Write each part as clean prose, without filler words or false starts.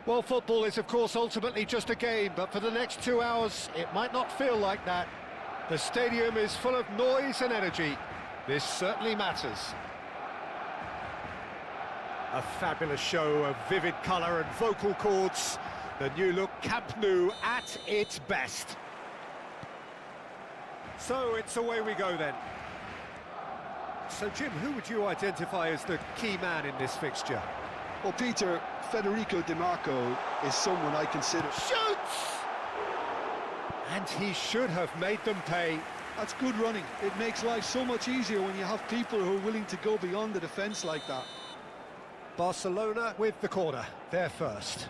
Well, football is, of course, ultimately just a game, but for the next 2 hours, it might not feel like that. The stadium is full of noise and energy. This certainly matters. A fabulous show of vivid colour and vocal cords. The new look Camp Nou at its best. So it's away we go then. So, Jim, who would you identify as the key man in this fixture? Well, Peter, Federico Di Marco is someone I consider... Shoots! And he should have made them pay. That's good running. It makes life so much easier when you have people who are willing to go beyond the defence like that. Barcelona with the corner, they're first.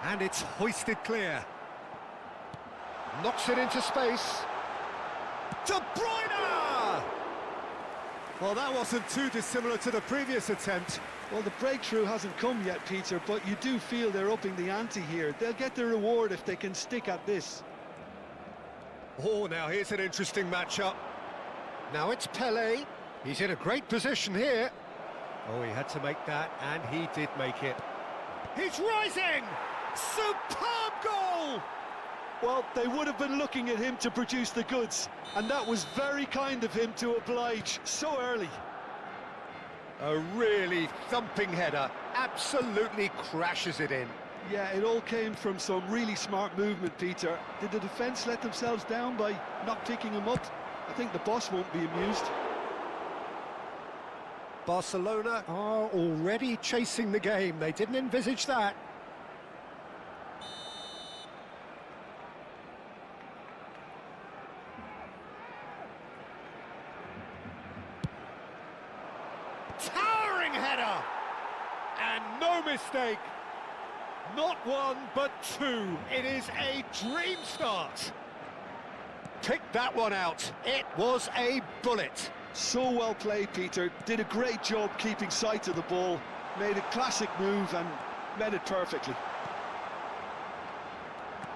And it's hoisted clear. Knocks it into space. De Bruyne! Well, that wasn't too dissimilar to the previous attempt. Well, the breakthrough hasn't come yet, Peter, but you do feel they're upping the ante here. They'll get the reward if they can stick at this. Oh, now here's an interesting matchup. Now it's Pelé. He's in a great position here. Oh, he had to make that, and he did make it. He's rising! Superb goal! Well, they would have been looking at him to produce the goods, and that was very kind of him to oblige so early. A really thumping header, absolutely crashes it in. Yeah, it all came from some really smart movement, Peter. Did the defence let themselves down by not picking him up? I think the boss won't be amused. Barcelona are already chasing the game. They didn't envisage that. Towering header! And no mistake. Not one, but two. It is a dream start. Pick that one out. It was a bullet. So well played, Peter. Did a great job keeping sight of the ball. Made a classic move and met it perfectly.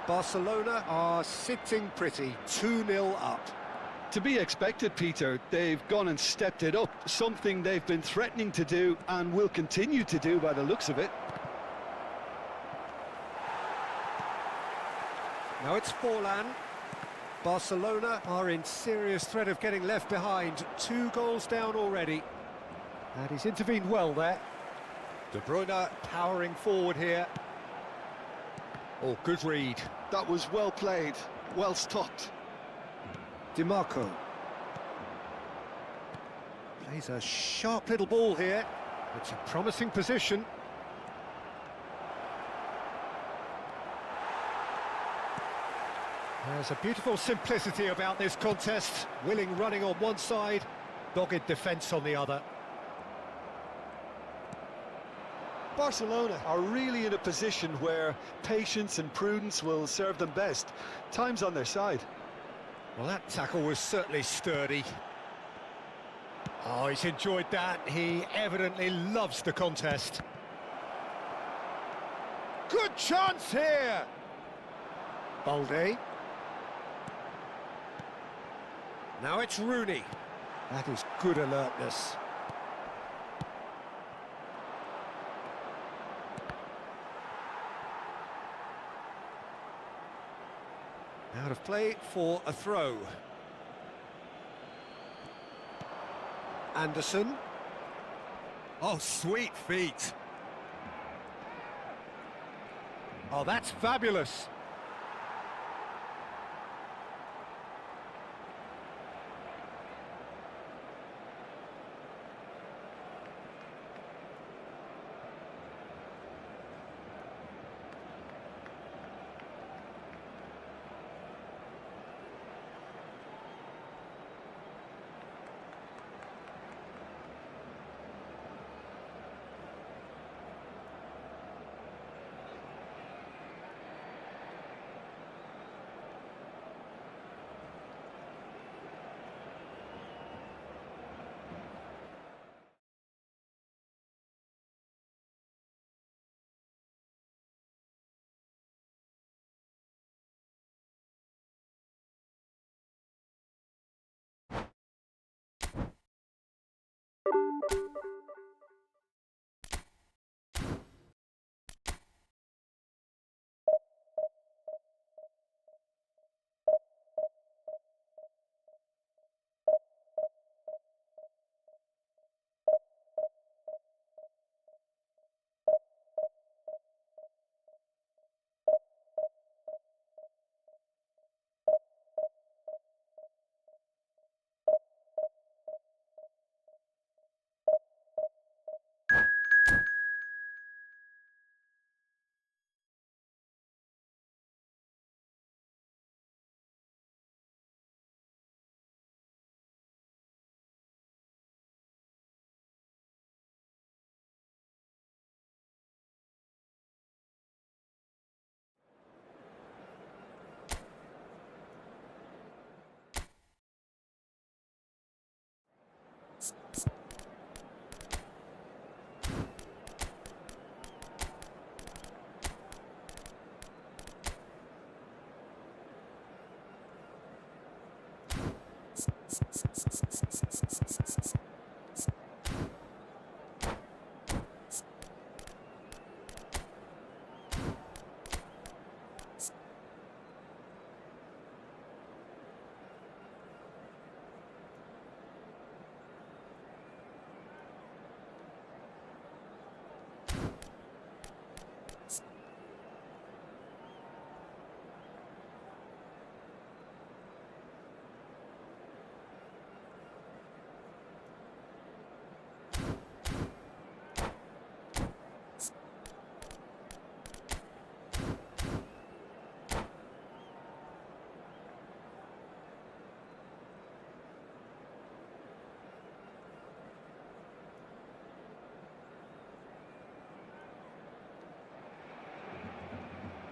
Barcelona are sitting pretty, 2-0 up. To be expected, Peter. They've gone and stepped it up, something they've been threatening to do and will continue to do by the looks of it. Now it's Forlan. Barcelona are in serious threat of getting left behind. 2 goals down already. And he's intervened well there. De Bruyne powering forward here. Oh, good read. That was well played, well stopped. Di Marco. Plays a sharp little ball here. It's a promising position. There's a beautiful simplicity about this contest. Willing running on one side, dogged defence on the other. Barcelona are really in a position where patience and prudence will serve them best. Time's on their side. Well, that tackle was certainly sturdy. Oh, he's enjoyed that. He evidently loves the contest. Good chance here! Balde. Now it's Rooney. That is good alertness. Out of play for a throw. Anderson. Oh, sweet feet. Oh, that's fabulous.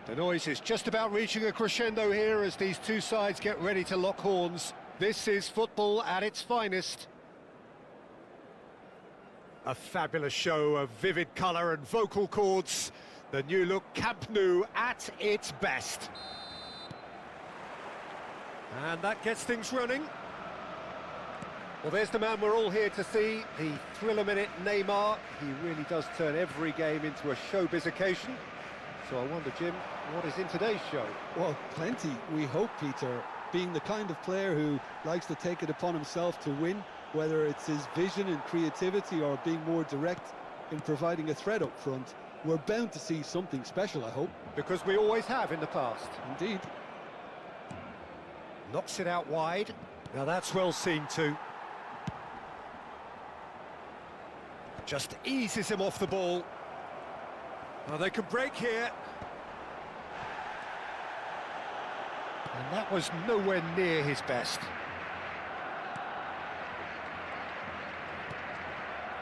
The noise is just about reaching a crescendo here as these two sides get ready to lock horns. This is football at its finest. A fabulous show of vivid colour and vocal cords. The new look Camp Nou at its best. And that gets things running. Well, there's the man we're all here to see, the thriller-minute Neymar. He really does turn every game into a showbiz occasion. So I wonder, Jim, what is in today's show? Well, plenty, we hope, Peter. Being the kind of player who likes to take it upon himself to win, whether it's his vision and creativity or being more direct in providing a threat up front, we're bound to see something special, I hope. Because we always have in the past. Indeed. Knocks it out wide. Now that's well seen too. Just eases him off the ball. Well, they can break here. And that was nowhere near his best.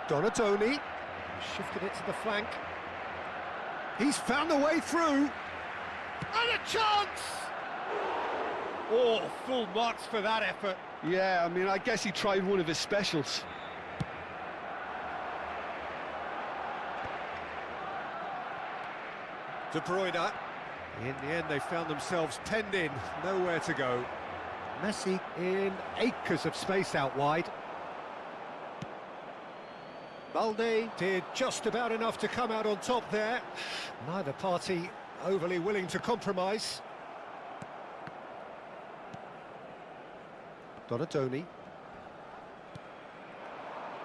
Donatoni shifted it to the flank. He's found a way through. And a chance! Oh, full marks for that effort. Yeah, I mean, I guess he tried one of his specials. De Bruyne. In the end, they found themselves penned in, nowhere to go. Messi in acres of space out wide. Balde did just about enough to come out on top there. Neither party overly willing to compromise. Donatoni.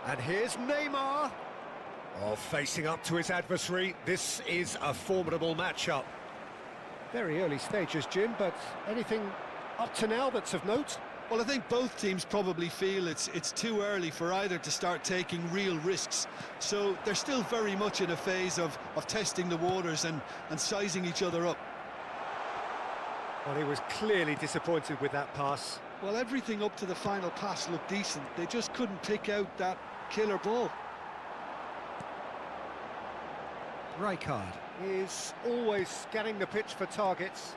And here's Neymar. Oh, facing up to his adversary. This is a formidable matchup. Very early stages, Jim, but anything up to now that's of note? Well, I think both teams probably feel it's too early for either to start taking real risks. So they're still very much in a phase of testing the waters and sizing each other up. Well, he was clearly disappointed with that pass. Well, everything up to the final pass looked decent. They just couldn't pick out that killer ball. Rijkaard is always scanning the pitch for targets.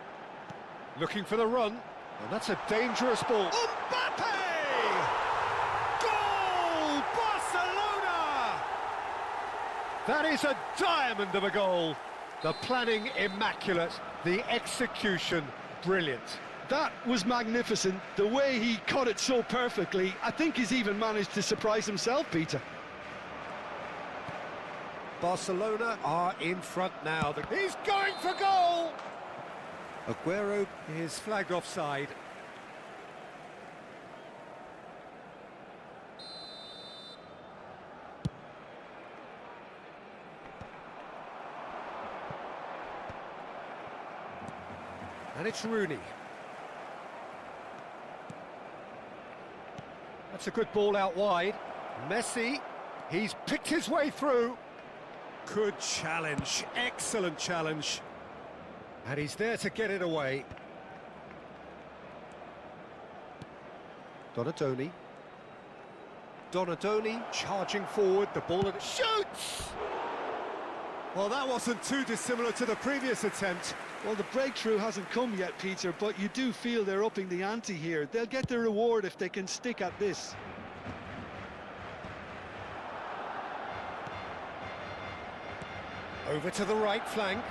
Looking for the run. And that's a dangerous ball. Mbappe! Goal! Barcelona! That is a diamond of a goal. The planning immaculate, the execution brilliant. That was magnificent. The way he caught it so perfectly, I think he's even managed to surprise himself, Peter. Barcelona are in front now. He's going for goal! Aguero is flagged offside. And it's Rooney. That's a good ball out wide. Messi, he's picked his way through. Good challenge, excellent challenge. And he's there to get it away. Donadoni. Donadoni charging forward, the ball and shoots! Well, that wasn't too dissimilar to the previous attempt. Well, the breakthrough hasn't come yet, Peter, but you do feel they're upping the ante here. They'll get their reward if they can stick at this. Over to the right flank.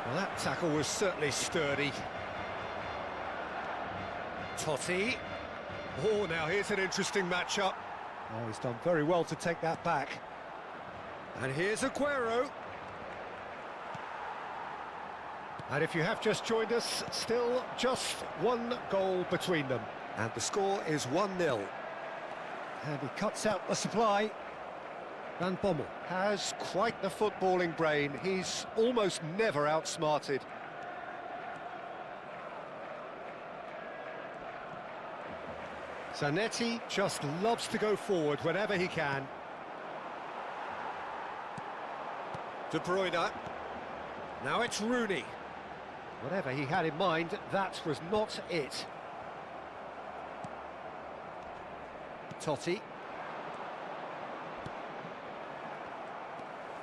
Well, that tackle was certainly sturdy. Totti. Oh, now here's an interesting matchup. Oh, he's done very well to take that back. And here's Aguero. And if you have just joined us, still just one goal between them. And the score is 1-0. And he cuts out the supply. Van Bommel has quite the footballing brain. He's almost never outsmarted. Zanetti just loves to go forward whenever he can. De Bruyne. Now it's Rooney. Whatever he had in mind, that was not it. Totti.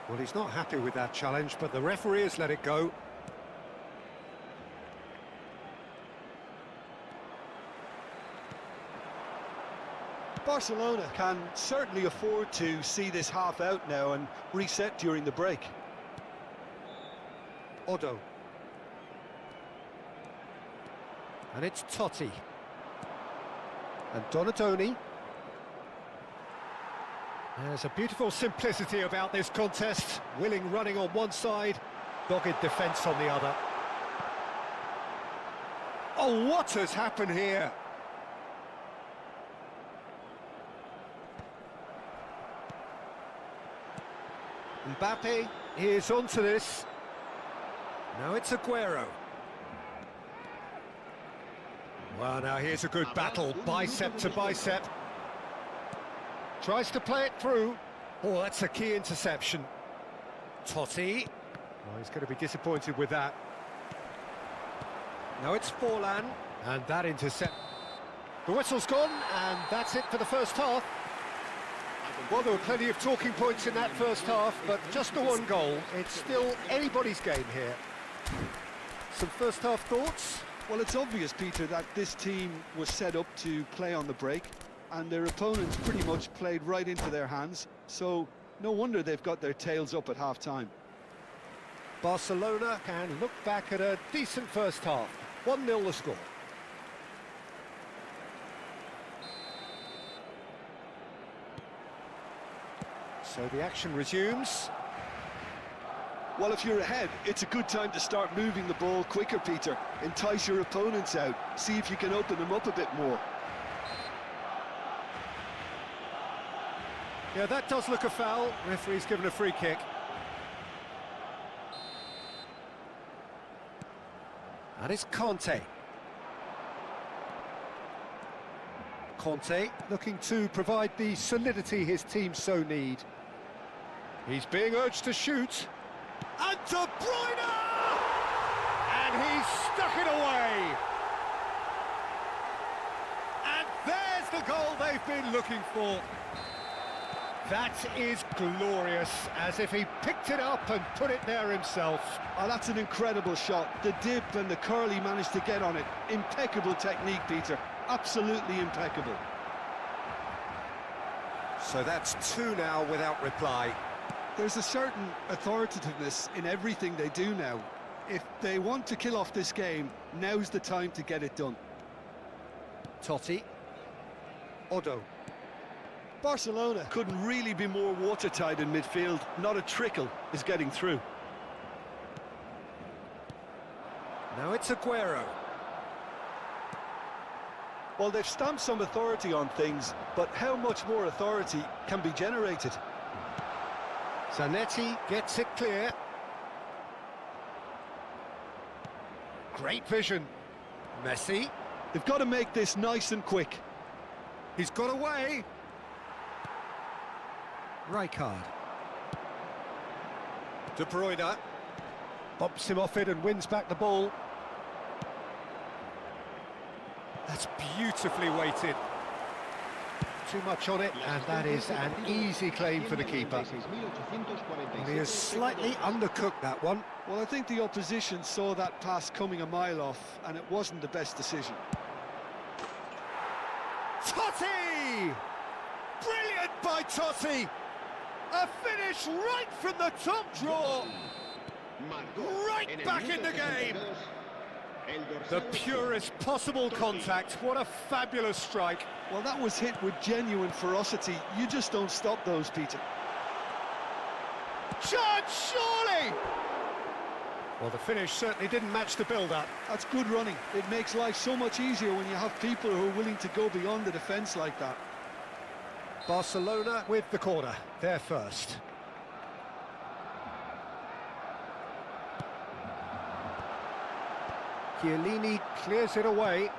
Well, he's not happy with that challenge, but the referee has let it go. Barcelona can certainly afford to see this half out now and reset during the break. Odo. And it's Totti. And Donadoni. There's a beautiful simplicity about this contest. Willing running on one side, dogged defence on the other. Oh, what has happened here? Mbappe is onto this. Now it's Aguero. Well, now here's a good battle, bicep to bicep. Tries to play it through. Oh, that's a key interception. Totti. Oh, he's going to be disappointed with that. Now it's Forlan, and that intercept. The whistle's gone, and that's it for the first half. Well, there were plenty of talking points in that first half, but just the one goal. It's still anybody's game here. Some first half thoughts? Well, it's obvious, Peter, that this team was set up to play on the break, and their opponents pretty much played right into their hands, so no wonder they've got their tails up at half-time. Barcelona can look back at a decent first half. 1-0 the score. So the action resumes. Well, if you're ahead, it's a good time to start moving the ball quicker, Peter. Entice your opponents out. See if you can open them up a bit more. Yeah, that does look a foul. Referee's given a free kick. And it's Conte. Conte looking to provide the solidity his team so need. He's being urged to shoot. And De Bruyne! And he's stuck it away. And there's the goal they've been looking for. That is glorious, as if he picked it up and put it there himself. Oh, that's an incredible shot. The dip and the curl he managed to get on it. Impeccable technique, Peter. Absolutely impeccable. So that's 2 now without reply. There's a certain authoritativeness in everything they do now. If they want to kill off this game, now's the time to get it done. Totti. Odo. Barcelona couldn't really be more watertight in midfield. Not a trickle is getting through. Now it's Aguero. Well, they've stamped some authority on things, but how much more authority can be generated? Zanetti gets it clear. Great vision. Messi. They've got to make this nice and quick. He's got away. Rijkaard. De Bruyne. Bumps him off it and wins back the ball. That's beautifully weighted. Too much on it, and that is an easy claim for the keeper. And he has slightly undercooked that one. Well, I think the opposition saw that pass coming a mile off, and it wasn't the best decision. Totti! Brilliant by Totti! A finish right from the top draw! Right back in the game! The purest possible contact. What a fabulous strike. Well, that was hit with genuine ferocity. You just don't stop those, Peter. Chance, surely! Well, the finish certainly didn't match the build-up. That's good running. It makes life so much easier when you have people who are willing to go beyond the defence like that. Barcelona with the corner. They're first. Chiellini clears it away.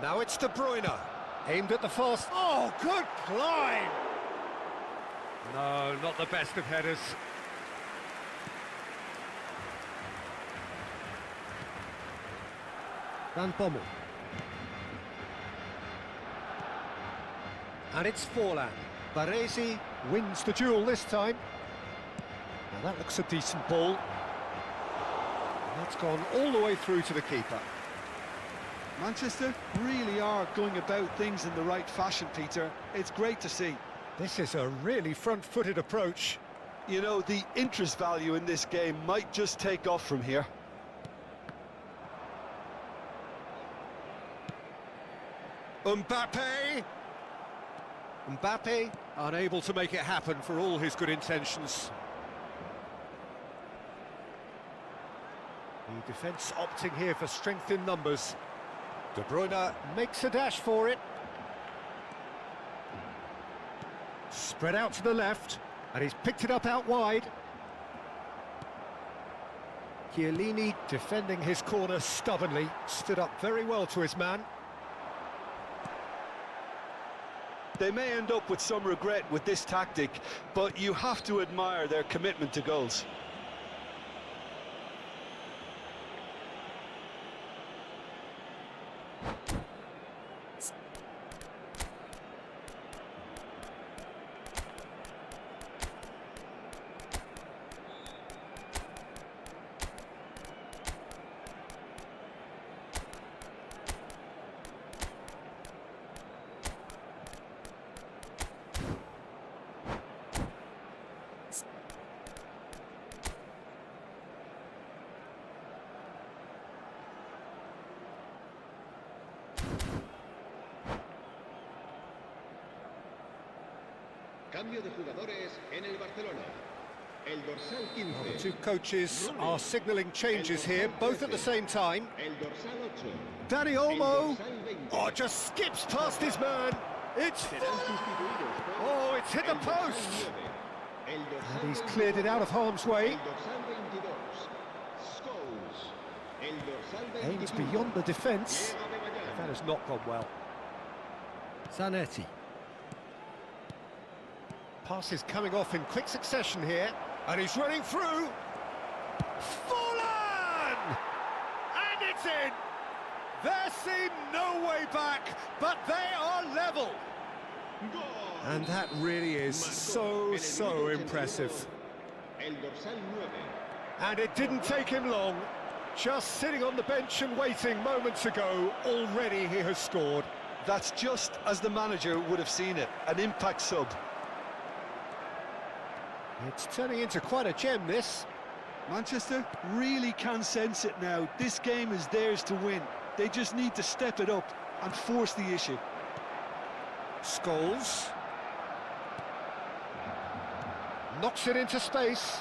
Now it's De Bruyne. Aimed at the fast. Oh, good climb! No, not the best of headers. Van Bommel. And it's Forlan. Baresi wins the duel this time. Now that looks a decent ball. That's gone all the way through to the keeper. Manchester really are going about things in the right fashion, Peter. It's great to see. This is a really front-footed approach. You know, the interest value in this game might just take off from here. Mbappe! Mbappe unable to make it happen for all his good intentions. The defence opting here for strength in numbers. De Bruyne makes a dash for it. Spread out to the left, and he's picked it up out wide. Chiellini defending his corner stubbornly, stood up very well to his man. They may end up with some regret with this tactic, but you have to admire their commitment to goals. Cambio de jugadores en el Barcelona. El dorsal 15. Well, the two coaches are signalling changes here, both at the same time. El dorsal 8. Dani Olmo, oh, just skips past his man. It's oh, it's hit the post. And he's cleared it out of harm's way. El dorsal 22. Scholes. El dorsal Aims 25. beyond the defence. Diego de Mayan. That has not gone well. Zanetti. Passes coming off in quick succession here. And he's running through. Fallen! And it's in! There seemed no way back, but they are level. Gol. And that really is Marcó so en el minuto impressive. 81. El dorsal 9. And it didn't take him long. Just sitting on the bench and waiting moments ago, already he has scored. That's just as the manager would have seen it, an impact sub. It's turning into quite a gem, this. Manchester really can sense it now. This game is theirs to win. They just need to step it up and force the issue. Scholes. Knocks it into space.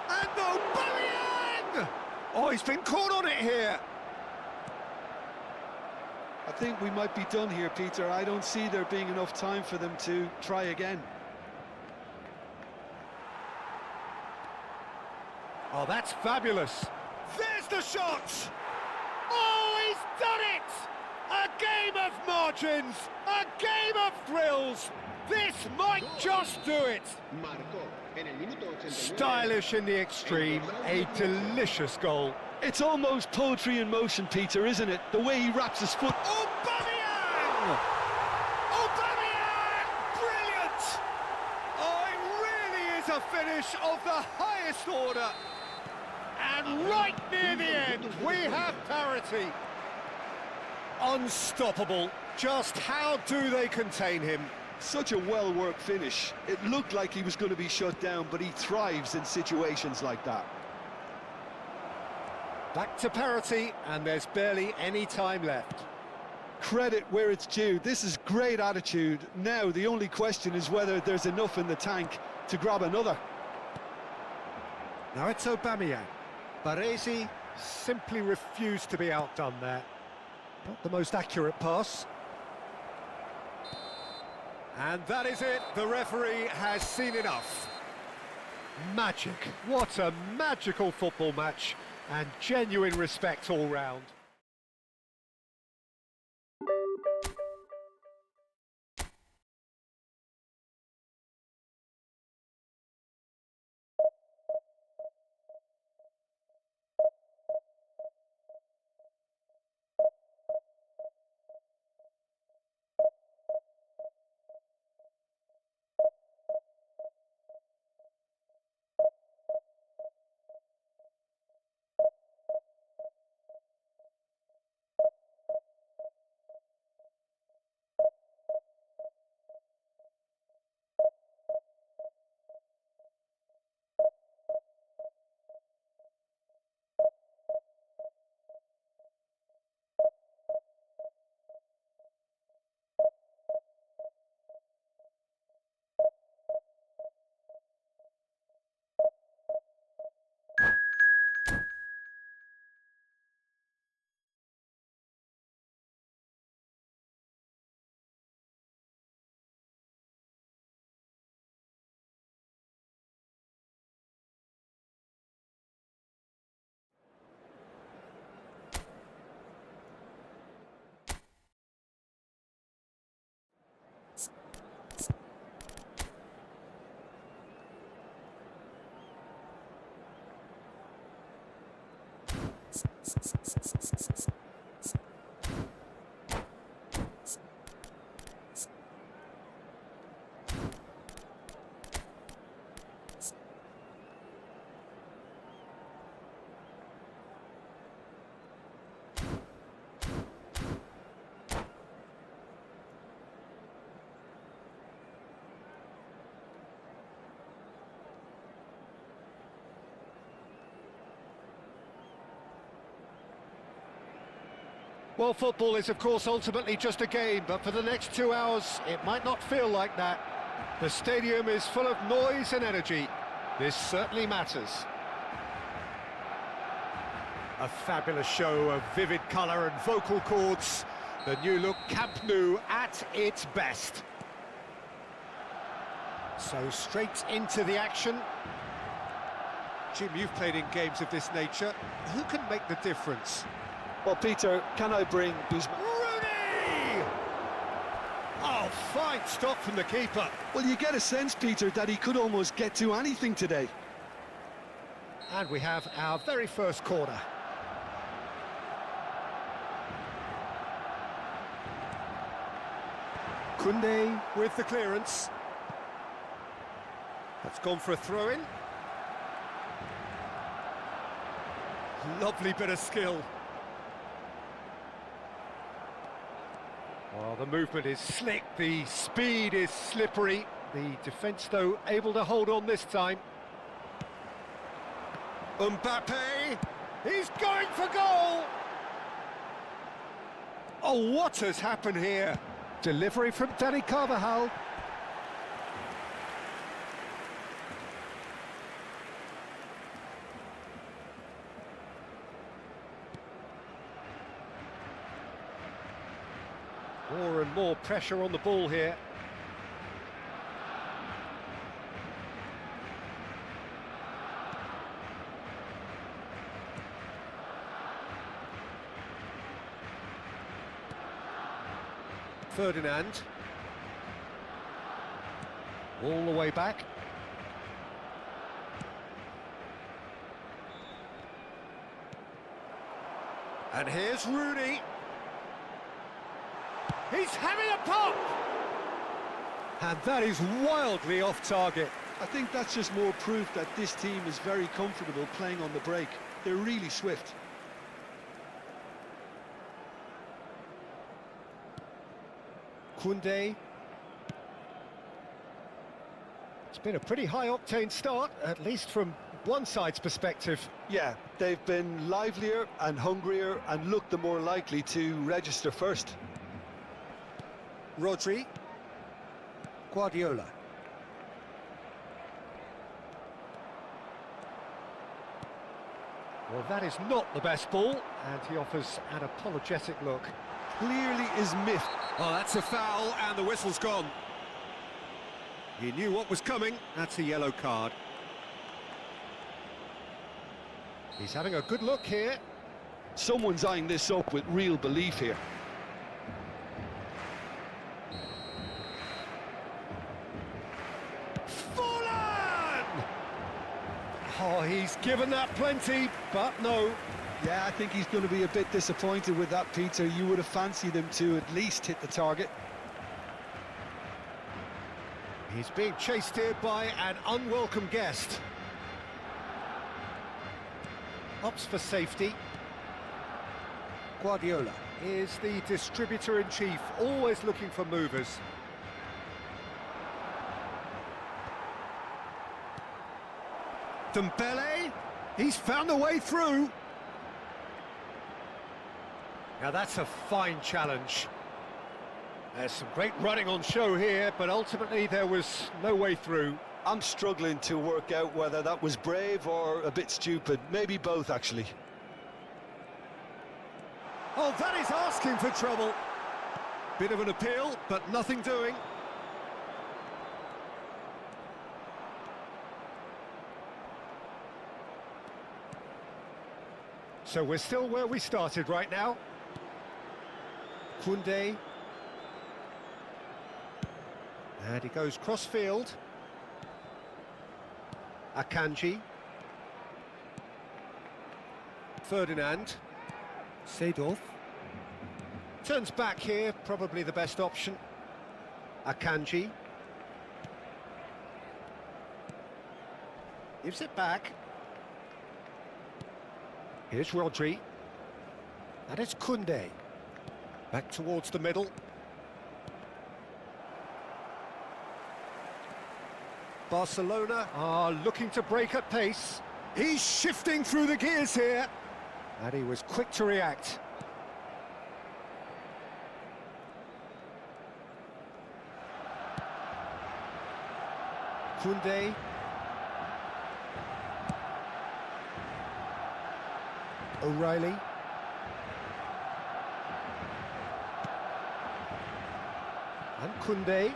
And Aubameyang! Oh, he's been caught on it here. I think we might be done here, Peter. I don't see there being enough time for them to try again. Oh, that's fabulous. There's the shot! Oh, he's done it! A game of margins, a game of thrills. This might just do it. Marcó en el minuto 89. Stylish in the extreme, a delicious goal. It's almost poetry in motion, Peter, isn't it? The way he wraps his foot. Aubameyang! Aubameyang! Brilliant! Oh, it really is a finish of the highest order. And right near the end, we have parity. Unstoppable. Just how do they contain him? Such a well-worked finish. It looked like he was going to be shut down, but he thrives in situations like that. Back to parity, and there's barely any time left. Credit where it's due. This is great attitude. Now, the only question is whether there's enough in the tank to grab another. Now it's Aubameyang. Baresi simply refused to be outdone there. Not the most accurate pass. And that is it. The referee has seen enough. Magic. What a magical football match. And genuine respect all round. Well, football is, of course, ultimately just a game, but for the next 2 hours, it might not feel like that. The stadium is full of noise and energy. This certainly matters. A fabulous show of vivid colour and vocal cords. The new-look Camp Nou at its best. So straight into the action. Jim, you've played in games of this nature. Who can make the difference? Well, Peter, can I bring Guzman? Rooney! Oh, fine stop from the keeper. Well, you get a sense, Peter, that he could almost get to anything today. And we have our very first corner. Koundé with the clearance. That's gone for a throw-in. Lovely bit of skill. Well, the movement is slick, the speed is slippery. The defence, though, able to hold on this time. Mbappe, he's going for goal! Oh, what has happened here? Delivery from Dani Carvajal. More and more pressure on the ball here. Ferdinand. All the way back. And here's Rooney. He's having a pop! And that is wildly off target. I think that's just more proof that this team is very comfortable playing on the break. They're really swift. Koundé. It's been a pretty high-octane start, at least from one side's perspective. Yeah, they've been livelier and hungrier and looked the more likely to register first. Rodri. Guardiola. Well, that is not the best ball, and he offers an apologetic look. Clearly is miffed. Oh, that's a foul, and the whistle's gone. He knew what was coming. That's a yellow card. He's having a good look here. Someone's eyeing this up with real belief here. Oh, he's given that plenty, but no. Yeah, I think he's going to be a bit disappointed with that, Peter. You would have fancied him to at least hit the target. He's being chased here by an unwelcome guest. Opts for safety. Guardiola is the distributor-in-chief, always looking for movers. Dembele, he's found a way through. Now that's a fine challenge. There's some great running on show here, but ultimately there was no way through. I'm struggling to work out whether that was brave or a bit stupid. Maybe both, actually. Oh, that is asking for trouble. Bit of an appeal, but nothing doing. So we're still where we started right now. Koundé. And he goes cross-field. Akanji. Ferdinand. Seedorf. Turns back here, probably the best option. Akanji. Gives it back. Here's Rodri. And it's Koundé. Back towards the middle. Barcelona are looking to break at pace. He's shifting through the gears here. And he was quick to react. Koundé. O'Reilly. And Koundé.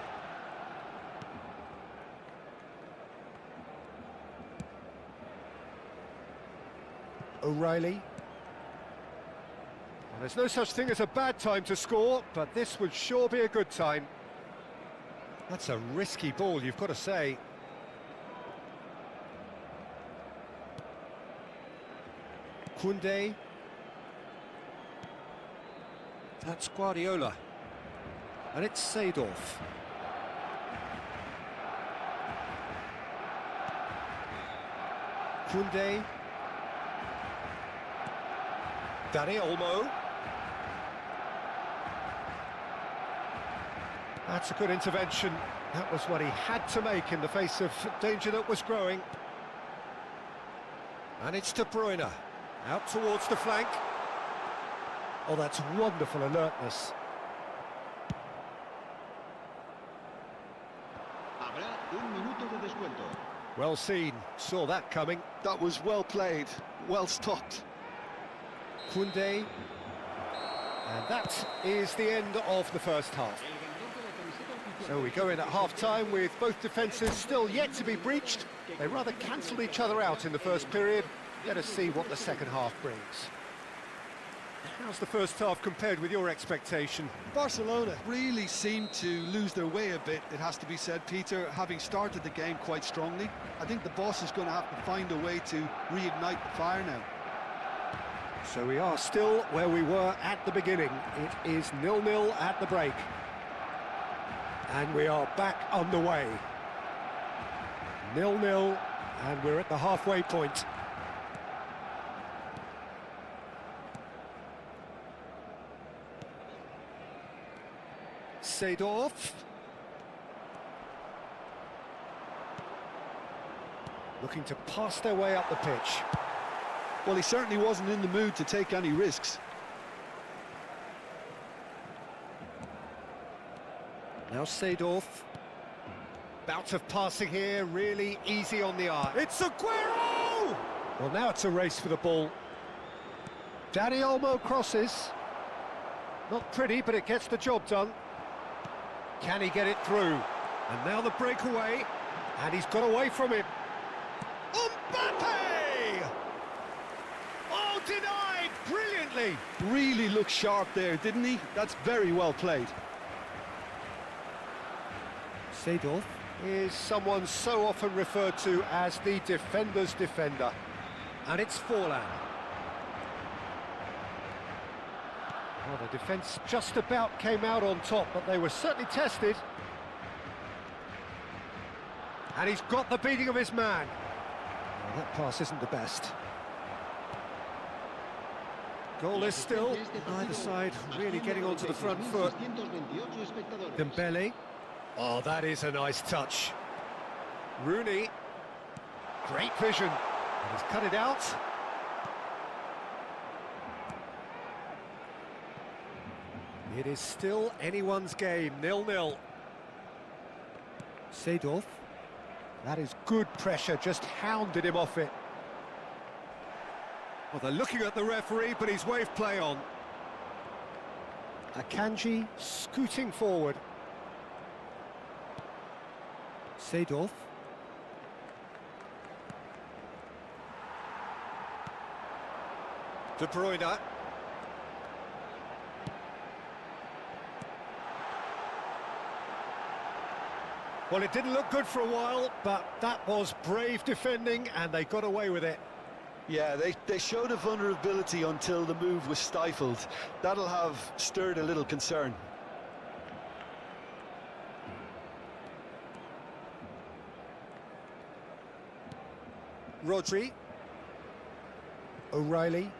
O'Reilly. Well, there's no such thing as a bad time to score, but this would sure be a good time. That's a risky ball, you've got to say. Koundé. That's Guardiola. And it's Seedorf. Koundé. Dani Olmo. That's a good intervention. That was what he had to make in the face of danger that was growing. And it's De Bruyne. Out towards the flank. Oh, that's wonderful alertness. Habrá un minuto de descuento. Well seen, saw that coming. That was well played, well stopped. Koundé. And that is the end of the first half. So we go in at half-time with both defences still yet to be breached. They rather cancelled each other out in the first period. Let us see what the second half brings. How's the first half compared with your expectation? Barcelona really seemed to lose their way a bit, it has to be said, Peter, having started the game quite strongly. I think the boss is going to have to find a way to reignite the fire now. So we are still where we were at the beginning. It is 0-0 at the break. And we are back on the way. 0-0, and we're at the halfway point. Seedorf. Looking to pass their way up the pitch. Well, he certainly wasn't in the mood to take any risks. Now Seedorf. Bout of passing here, really easy on the eye. It's Aguero! Well, now it's a race for the ball. Dani Olmo crosses. Not pretty, but it gets the job done. Can he get it through? And now the breakaway, and he's got away from it. Mbappe! Oh, denied brilliantly. Really looked sharp there, didn't he? That's very well played. Seedorf is someone so often referred to as the defender's defender. And it's Forlan. Well, the defence just about came out on top, but they were certainly tested. And he's got the beating of his man. Well, that pass isn't the best. Goalless still. Either side really getting onto the front foot. Dembele. Oh, that is a nice touch. Rooney. Great vision. And he's cut it out. It is still anyone's game, 0-0. Seedorf. That is good pressure, just hounded him off it. Well, they're looking at the referee, but he's waved play on. Akanji scooting forward. Seedorf. De Bruyne. Well, it didn't look good for a while, but that was brave defending, and they got away with it. Yeah, they showed a vulnerability until the move was stifled. That'll have stirred a little concern. Rodri. O'Reilly.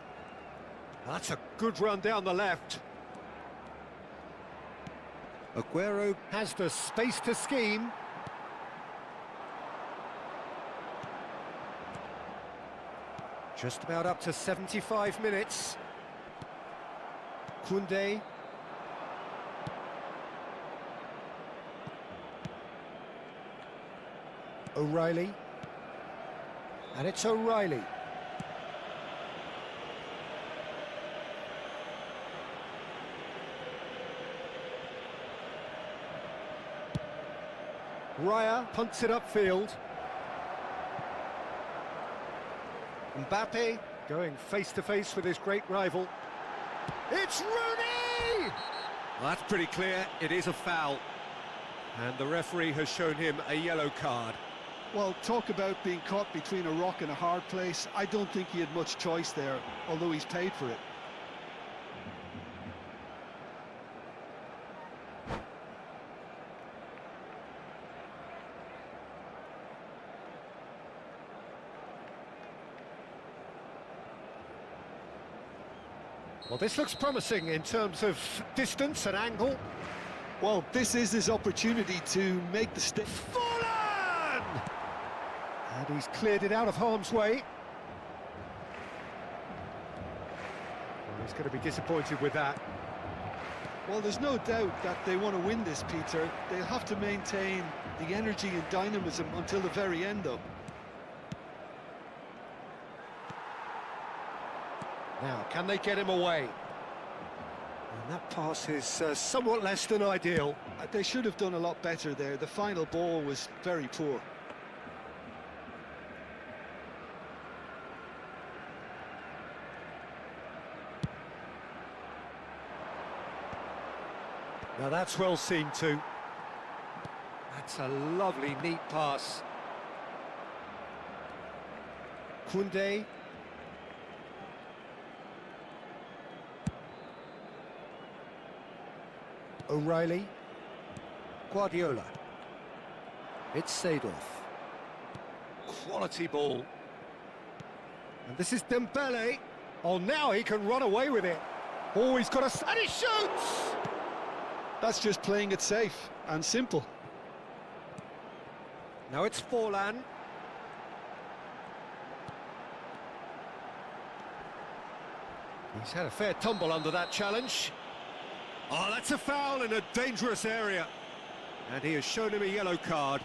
That's a good run down the left. Aguero has the space to scheme. Just about up to 75 minutes. Koundé. O'Reilly. And it's O'Reilly. Raya punts it upfield. Mbappe Going face-to-face with his great rival. It's Rooney! Well, that's pretty clear, it is a foul. And the referee has shown him a yellow card. Well, talk about being caught between a rock and a hard place. I don't think he had much choice there, although he's paid for it. Well, this looks promising in terms of distance and angle. Well, this is his opportunity to make the stick. Fallen! And he's cleared it out of harm's way. Well, he's going to be disappointed with that. Well, there's no doubt that they want to win this, Peter. They'll have to maintain the energy and dynamism until the very end, though. Now, can they get him away? And that pass is somewhat less than ideal. They should have done a lot better there. The final ball was very poor. Now that's well seen too. That's a lovely, neat pass. Koundé. O'Reilly. Guardiola. It's Seedorf. Quality ball. And this is Dembele. Oh, now he can run away with it. Oh, he's got a... and he shoots! That's just playing it safe and simple. Now it's Forlan. He's had a fair tumble under that challenge. Oh, that's a foul in a dangerous area. And he has shown him a yellow card.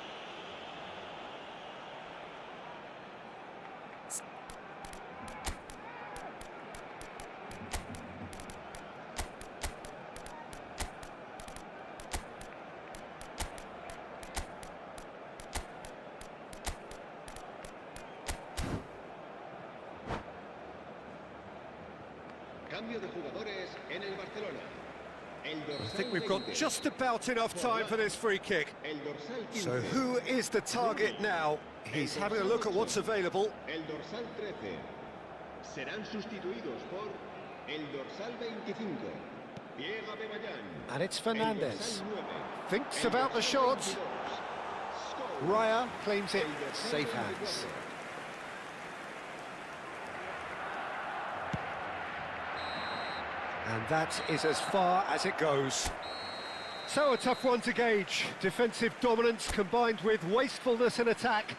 Cambio de jugadores en el Barcelona. I think we've got just about enough time for this free kick. So who is the target now? He's having a look at what's available. El dorsal 13. Serán sustituidos por el dorsal 25. Diego Bebayán. And it's Fernandez. Thinks about the shot. Raya claims it. Safe hands. And that is as far as it goes. So a tough one to gauge. Defensive dominance combined with wastefulness in attack,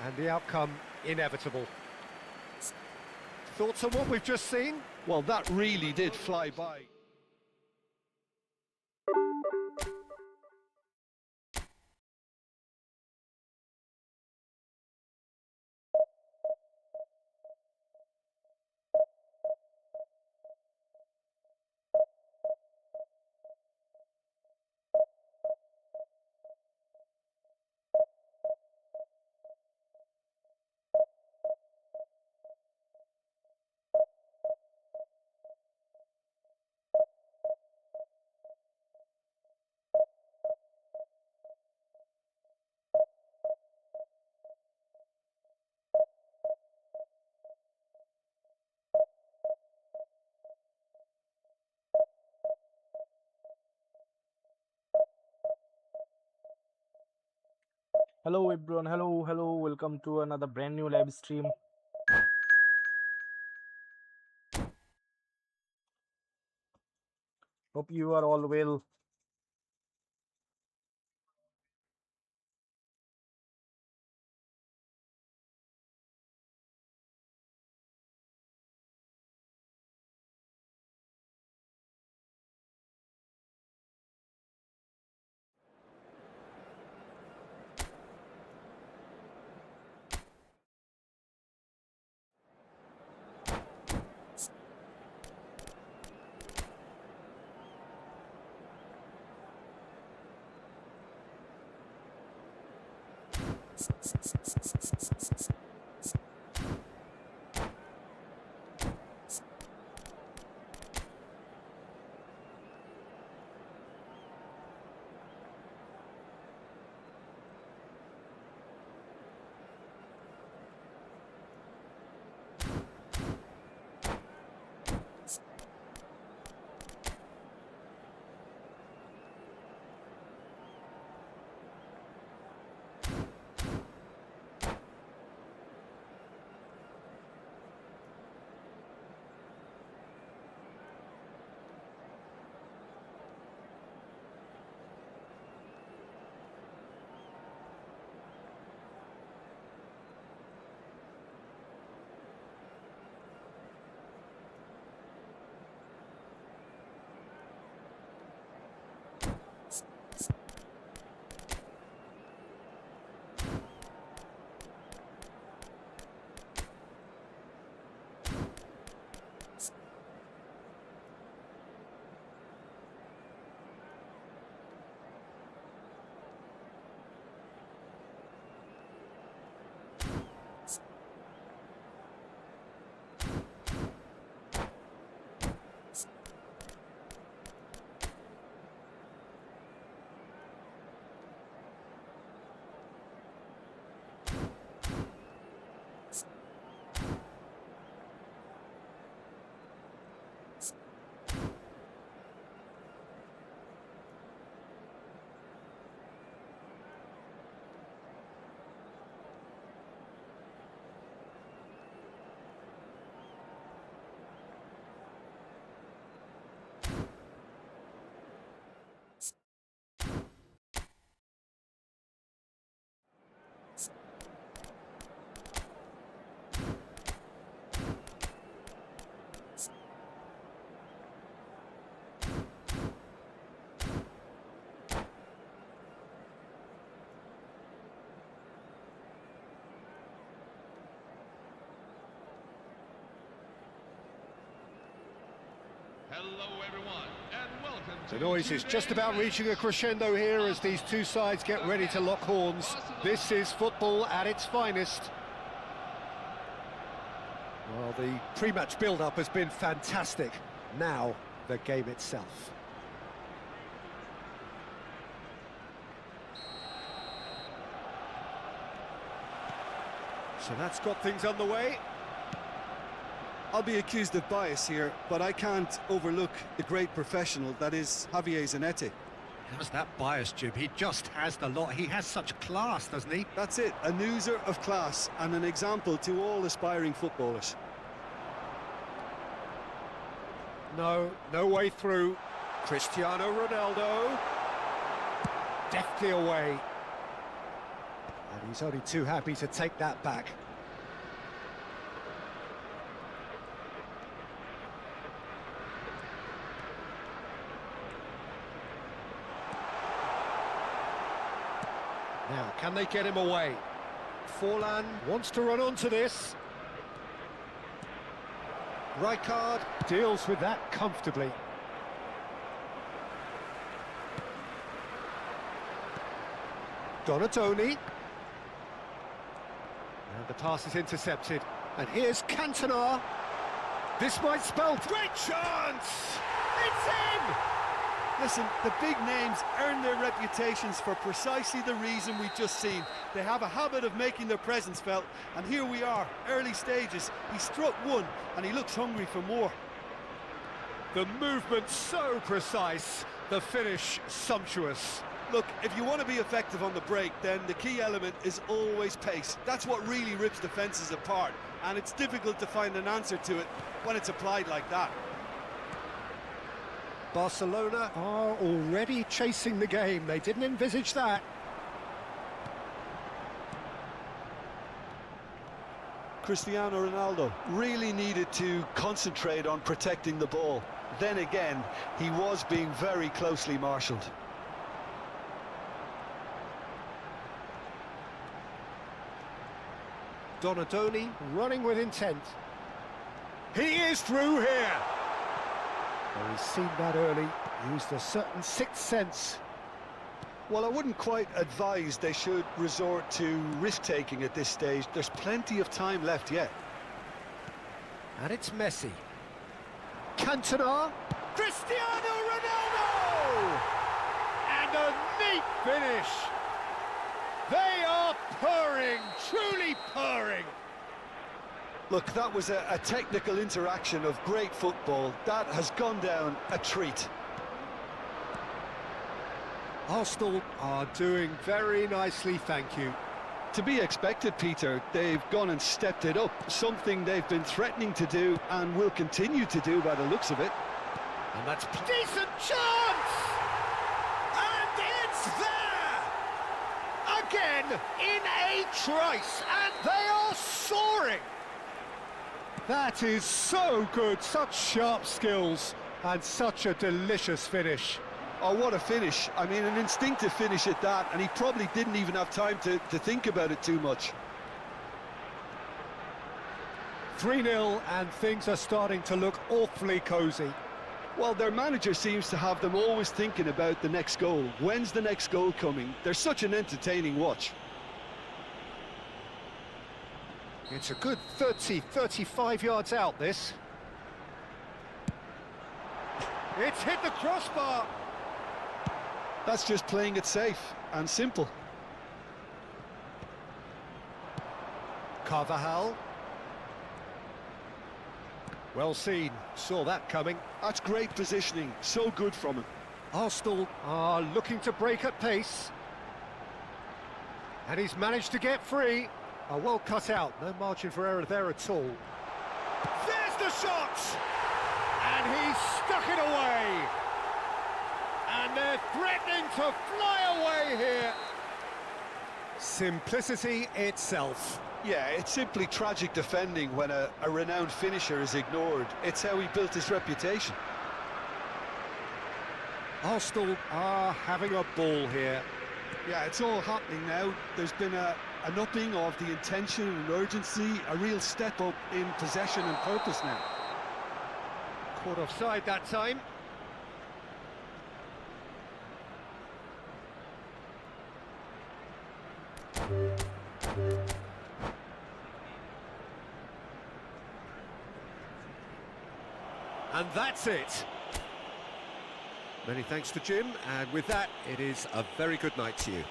and the outcome inevitable. Thoughts on what we've just seen? Well, that really did fly by. Hello everyone, hello, welcome to another brand new live stream. Hope you are all well. Hello everyone, and welcome to The noise is just about reaching a crescendo here as these two sides get ready to lock horns. This is football at its finest. Well, the pre-match build-up has been fantastic. Now, the game itself. So that's got things underway. I'll be accused of bias here, but I can't overlook the great professional that is Javier Zanetti. How's that bias, Jim? He just has the lot. He has such class, doesn't he? That's it, a oozler of class and an example to all aspiring footballers. No way through. Cristiano Ronaldo. Deftly away. And he's only too happy to take that back. Now, can they get him away? Forlan wants to run onto this. Rijkaard deals with that comfortably. Donatoni. And the pass is intercepted. And here's Cantona. This might spell great chance! It's in! Listen, the big names earn their reputations for precisely the reason we've just seen. They have a habit of making their presence felt, and here we are, early stages. He struck one, and he looks hungry for more. The movement so precise, the finish sumptuous. Look, if you want to be effective on the break, then the key element is always pace. That's what really rips defences apart, and it's difficult to find an answer to it when it's applied like that. Barcelona are already chasing the game. They didn't envisage that. Cristiano Ronaldo really needed to concentrate on protecting the ball. Then again, he was being very closely marshalled. Donatoni running with intent. He is through here. Well, he's seen that early, used a certain sixth sense. Well, I wouldn't quite advise they should resort to risk-taking at this stage. There's plenty of time left yet. And it's Messi. Cantona. Cristiano Ronaldo! And a neat finish. They are purring, truly purring. Look, that was a technical interaction of great football. That has gone down a treat. Arsenal are doing very nicely, thank you. To be expected, Peter. They've gone and stepped it up, something they've been threatening to do and will continue to do by the looks of it. And that's decent chance! And it's there! Again, in a trice, and they are soaring! That is so good, such sharp skills, and such a delicious finish. Oh, what a finish. I mean, an instinctive finish at that, and he probably didn't even have time to think about it too much. 3-0, and things are starting to look awfully cosy. Well, their manager seems to have them always thinking about the next goal. When's the next goal coming? They're such an entertaining watch. It's a good 35 yards out, this. It's hit the crossbar. That's just playing it safe and simple. Carvajal. Well seen, saw that coming. That's great positioning, so good from him. Arsenal are looking to break at pace. And he's managed to get free. Oh, well cut out, no margin for error there at all. There's the shot! And he's stuck it away! And they're threatening to fly away here. Simplicity itself. Yeah, it's simply tragic defending when a renowned finisher is ignored. It's how he built his reputation. Arsenal are having a ball here. Yeah, it's all happening now. There's been an upping of the intention and urgency, a real step up in possession and purpose now. Caught offside that time. And that's it. Many thanks to Jim, and with that, it is a very good night to you.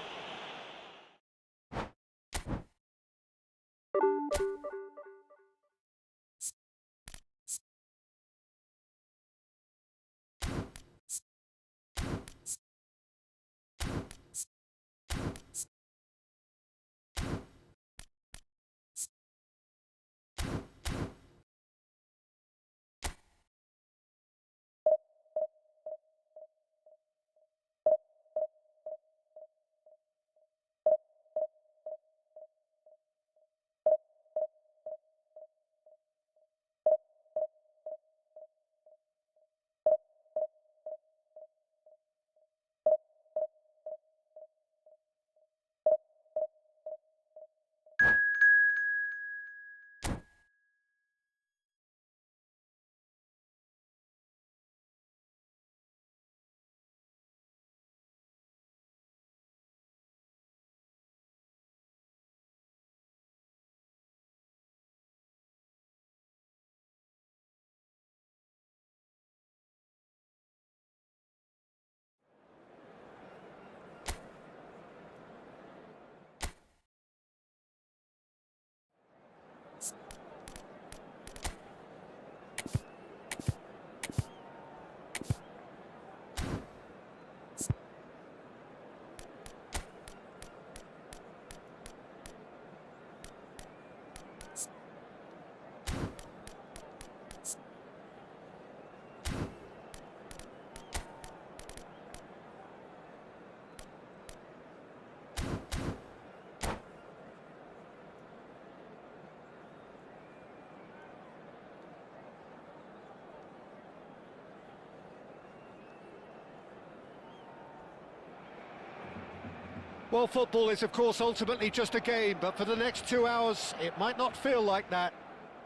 Well, football is, of course, ultimately just a game, but for the next 2 hours, it might not feel like that.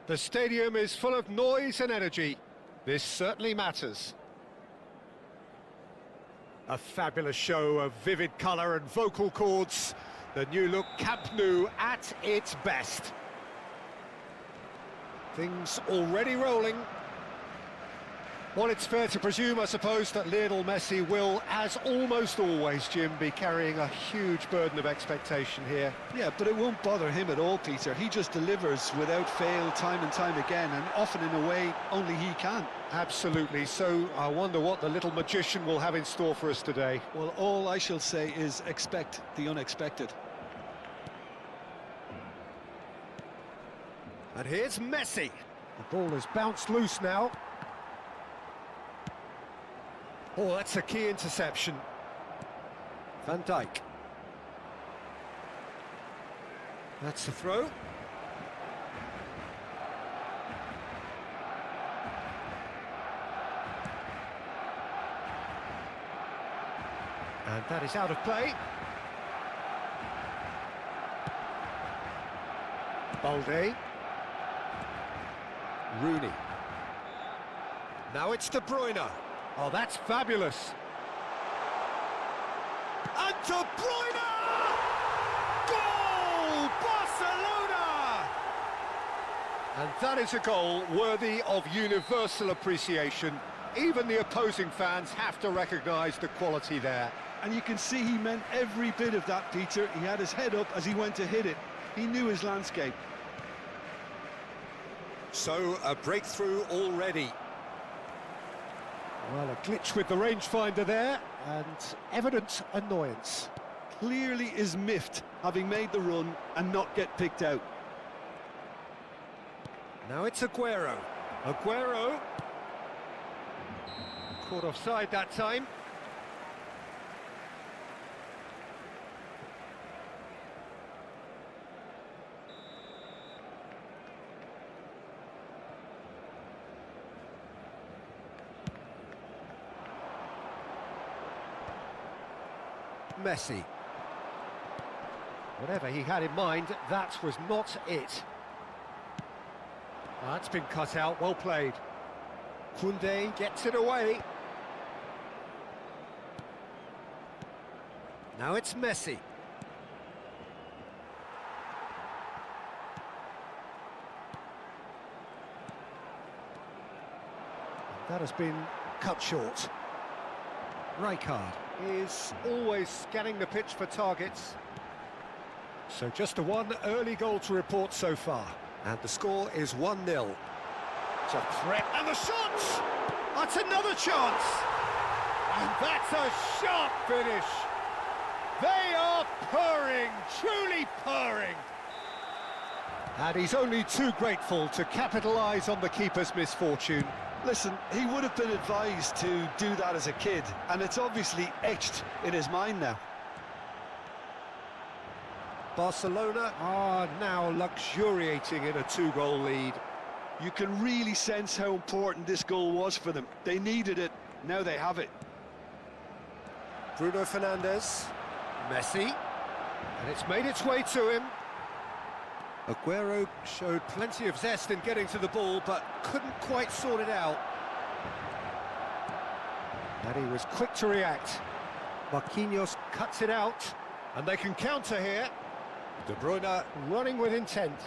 The stadium is full of noise and energy. This certainly matters. A fabulous show of vivid colour and vocal cords. The new-look Camp Nou at its best. Things already rolling. Well, it's fair to presume, I suppose, that Lionel Messi will, as almost always, Jim, be carrying a huge burden of expectation here. Yeah, but it won't bother him at all, Peter. He just delivers without fail time and time again, and often in a way only he can. Absolutely. So I wonder what the little magician will have in store for us today. Well, all I shall say is expect the unexpected. And here's Messi. The ball has bounced loose now. Oh, that's a key interception. Van Dijk. That's the throw. And that is out of play. Balde. Rooney. Now it's De Bruyne. Oh, that's fabulous. And De Bruyne! Goal! Barcelona! And that is a goal worthy of universal appreciation. Even the opposing fans have to recognise the quality there. And you can see he meant every bit of that, Peter. He had his head up as he went to hit it. He knew his landscape. So, a breakthrough already. Well, a glitch with the rangefinder there, and evident annoyance. Clearly is miffed, having made the run and not get picked out. Now it's Aguero. Aguero. Caught offside that time. Messi. Whatever he had in mind, that was not it. That's been cut out, well played. Koundé gets it away. Now it's Messi. That has been cut short. Rijkaard is always scanning the pitch for targets. So just a one early goal to report so far. And the score is 1-0. It's a threat, and the shot! That's another chance! And that's a sharp finish! They are purring, truly purring! And he's only too grateful to capitalise on the keeper's misfortune. Listen, he would have been advised to do that as a kid, and it's obviously etched in his mind now. Barcelona are now luxuriating in a 2-goal lead. You can really sense how important this goal was for them. They needed it, now they have it. Bruno Fernandes, Messi, and it's made its way to him. Aguero showed plenty of zest in getting to the ball, but couldn't quite sort it out. And he was quick to react. Marquinhos cuts it out, and they can counter here. De Bruyne running with intent.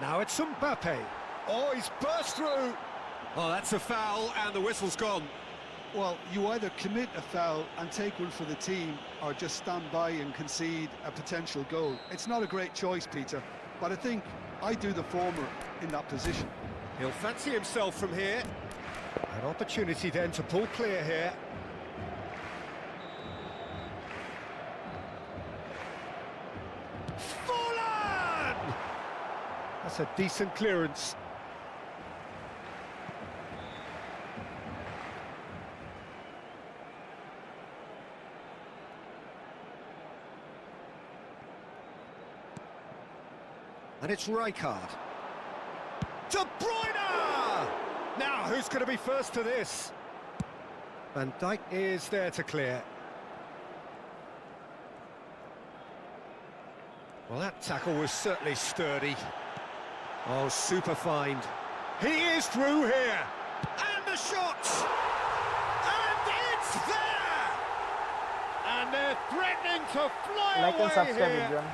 Now it's Mbappe. Oh, he's burst through. Oh, that's a foul, and the whistle's gone. Well, you either commit a foul and take one for the team, or just stand by and concede a potential goal. It's not a great choice, Peter, but I think I do the former in that position. He'll fancy himself from here. An opportunity then to pull clear here. Fallen! That's a decent clearance. And it's Rijkaard. De Bruyne! Now, who's going to be first to this? Van Dijk is there to clear. Well, that tackle was certainly sturdy. Oh, super find. He is through here. And the shot! And it's there! And they're threatening to fly Like and away subscribe, here. everyone.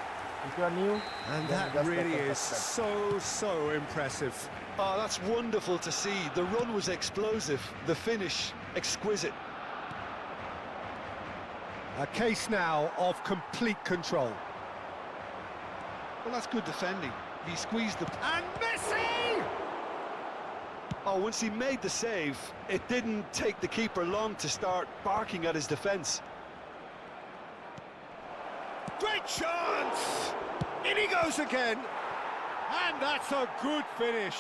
If you are new, And then that just really like and is subscribe. so impressive. Oh, that's wonderful to see. The run was explosive, the finish exquisite. A case now of complete control. Well, that's good defending. He squeezed the... And Messi! Oh, once he made the save, it didn't take the keeper long to start barking at his defence. Great chance! In he goes again. And that's a good finish.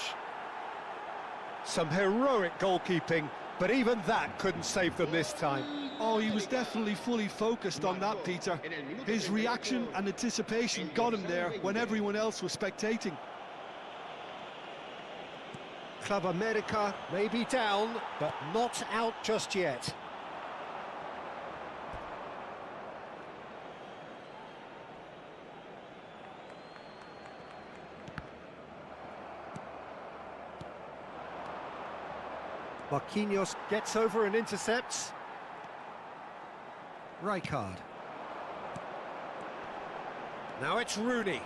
Some heroic goalkeeping, but even that couldn't save them this time. Oh, he was definitely fully focused on that, Peter. His reaction and anticipation got him there when everyone else was spectating. Club America may be down, but not out just yet. Marquinhos gets over and intercepts. Rijkaard. Now it's Rooney.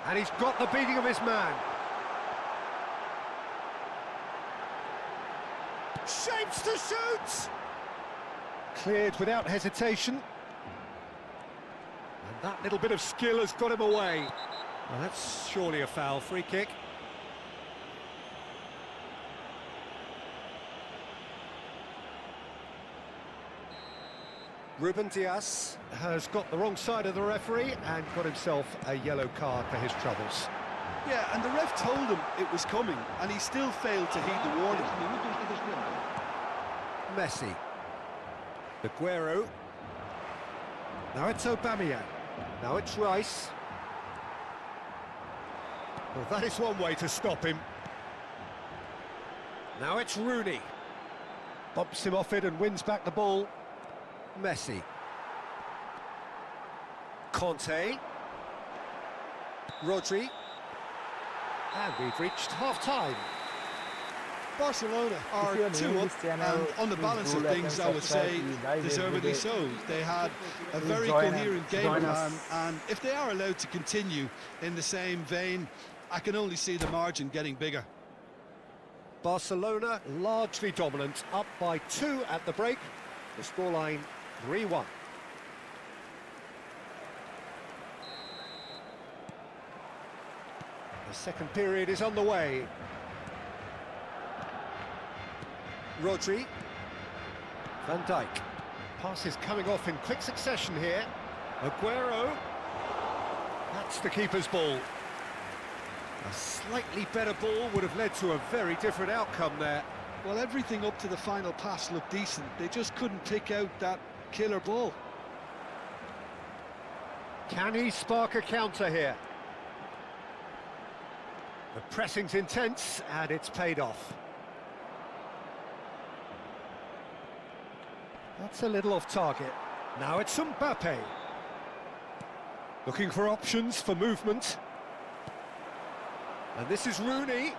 And he's got the beating of his man. Shapes to shoot! Cleared without hesitation. And that little bit of skill has got him away. Well, that's surely a foul. Free kick. Ruben Dias has got the wrong side of the referee and got himself a yellow card for his troubles. Yeah, and the ref told him it was coming, and he still failed to heed the warning. Messi. Aguero. Now it's Aubameyang. Now it's Rice. Well, that is one way to stop him. Now it's Rooney. Bumps him off it and wins back the ball. Messi. Conte. Rodri. And we've reached half-time. Barcelona are If you are 2 new up, this channel, and on the please balance do of like things, and I would subscribe. say We live every deservedly day. so. They had a Please very join coherent and game join plan, us. and if they are allowed to continue in the same vein, I can only see the margin getting bigger. Barcelona largely dominant, up by 2 at the break. The scoreline 3-1. The second period is underway. Rodri. Van Dijk. Passes coming off in quick succession here. Aguero. That's the keeper's ball. A slightly better ball would have led to a very different outcome there. Well, everything up to the final pass looked decent. They just couldn't pick out that killer ball. Can he spark a counter here? The pressing's intense, and it's paid off. That's a little off target. Now it's Mbappe. Looking for options for movement. And this is Rooney.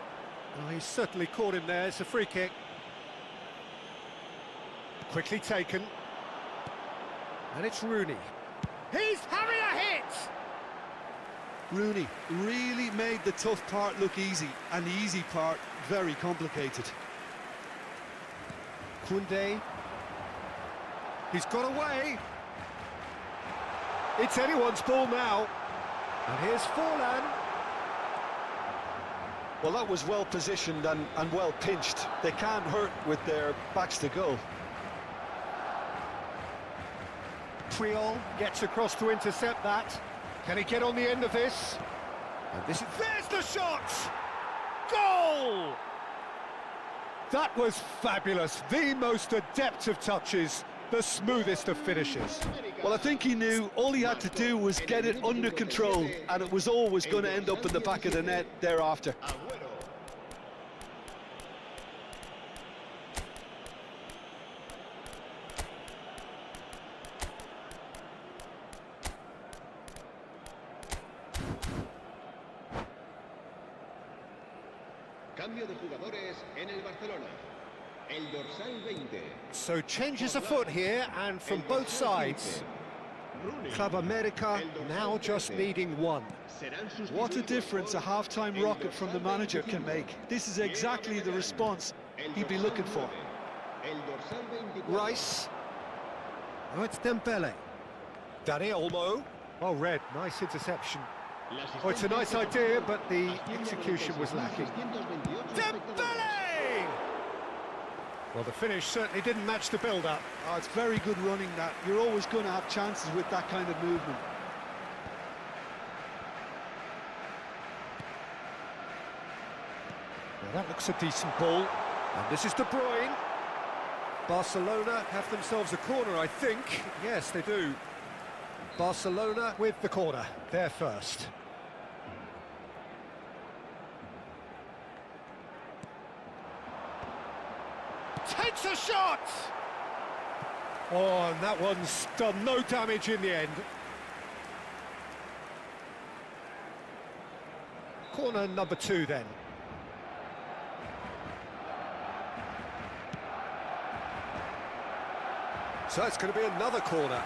Oh, he's certainly caught him there. It's a free kick. Quickly taken. And it's Rooney. He's having a hit! Rooney really made the tough part look easy, and the easy part very complicated. Koundé. He's got away. It's anyone's ball now. And here's Forlan. Well, that was well positioned and well pinched. They can't hurt with their backs to goal. Puyol gets across to intercept that. Can he get on the end of this? And there's the shot! Goal! That was fabulous. The most adept of touches, the smoothest of finishes. Well, I think he knew all he had to do was get it under control, and it was always going to end up in the back of the net thereafter. Cambio de jugadores en el Barcelona. El dorsal 20. So changes afoot here, and from both sides. Club America now just needing 1. What a difference a half-time rocket from the manager can make. This is exactly the response he'd be looking for. Rice. Oh, it's Dembele. Dani Olmo. Oh, Red, nice interception. Oh, it's a nice idea, but the execution was lacking. Dembele! Well, the finish certainly didn't match the build-up. Oh, it's very good running that. You're always going to have chances with that kind of movement. Well, that looks a decent ball. And this is De Bruyne. Barcelona have themselves a corner, I think. Yes, they do. Barcelona with the corner. They're first. Takes a shot! Oh, and that one's done no damage in the end. Corner number 2 then. So it's going to be another corner.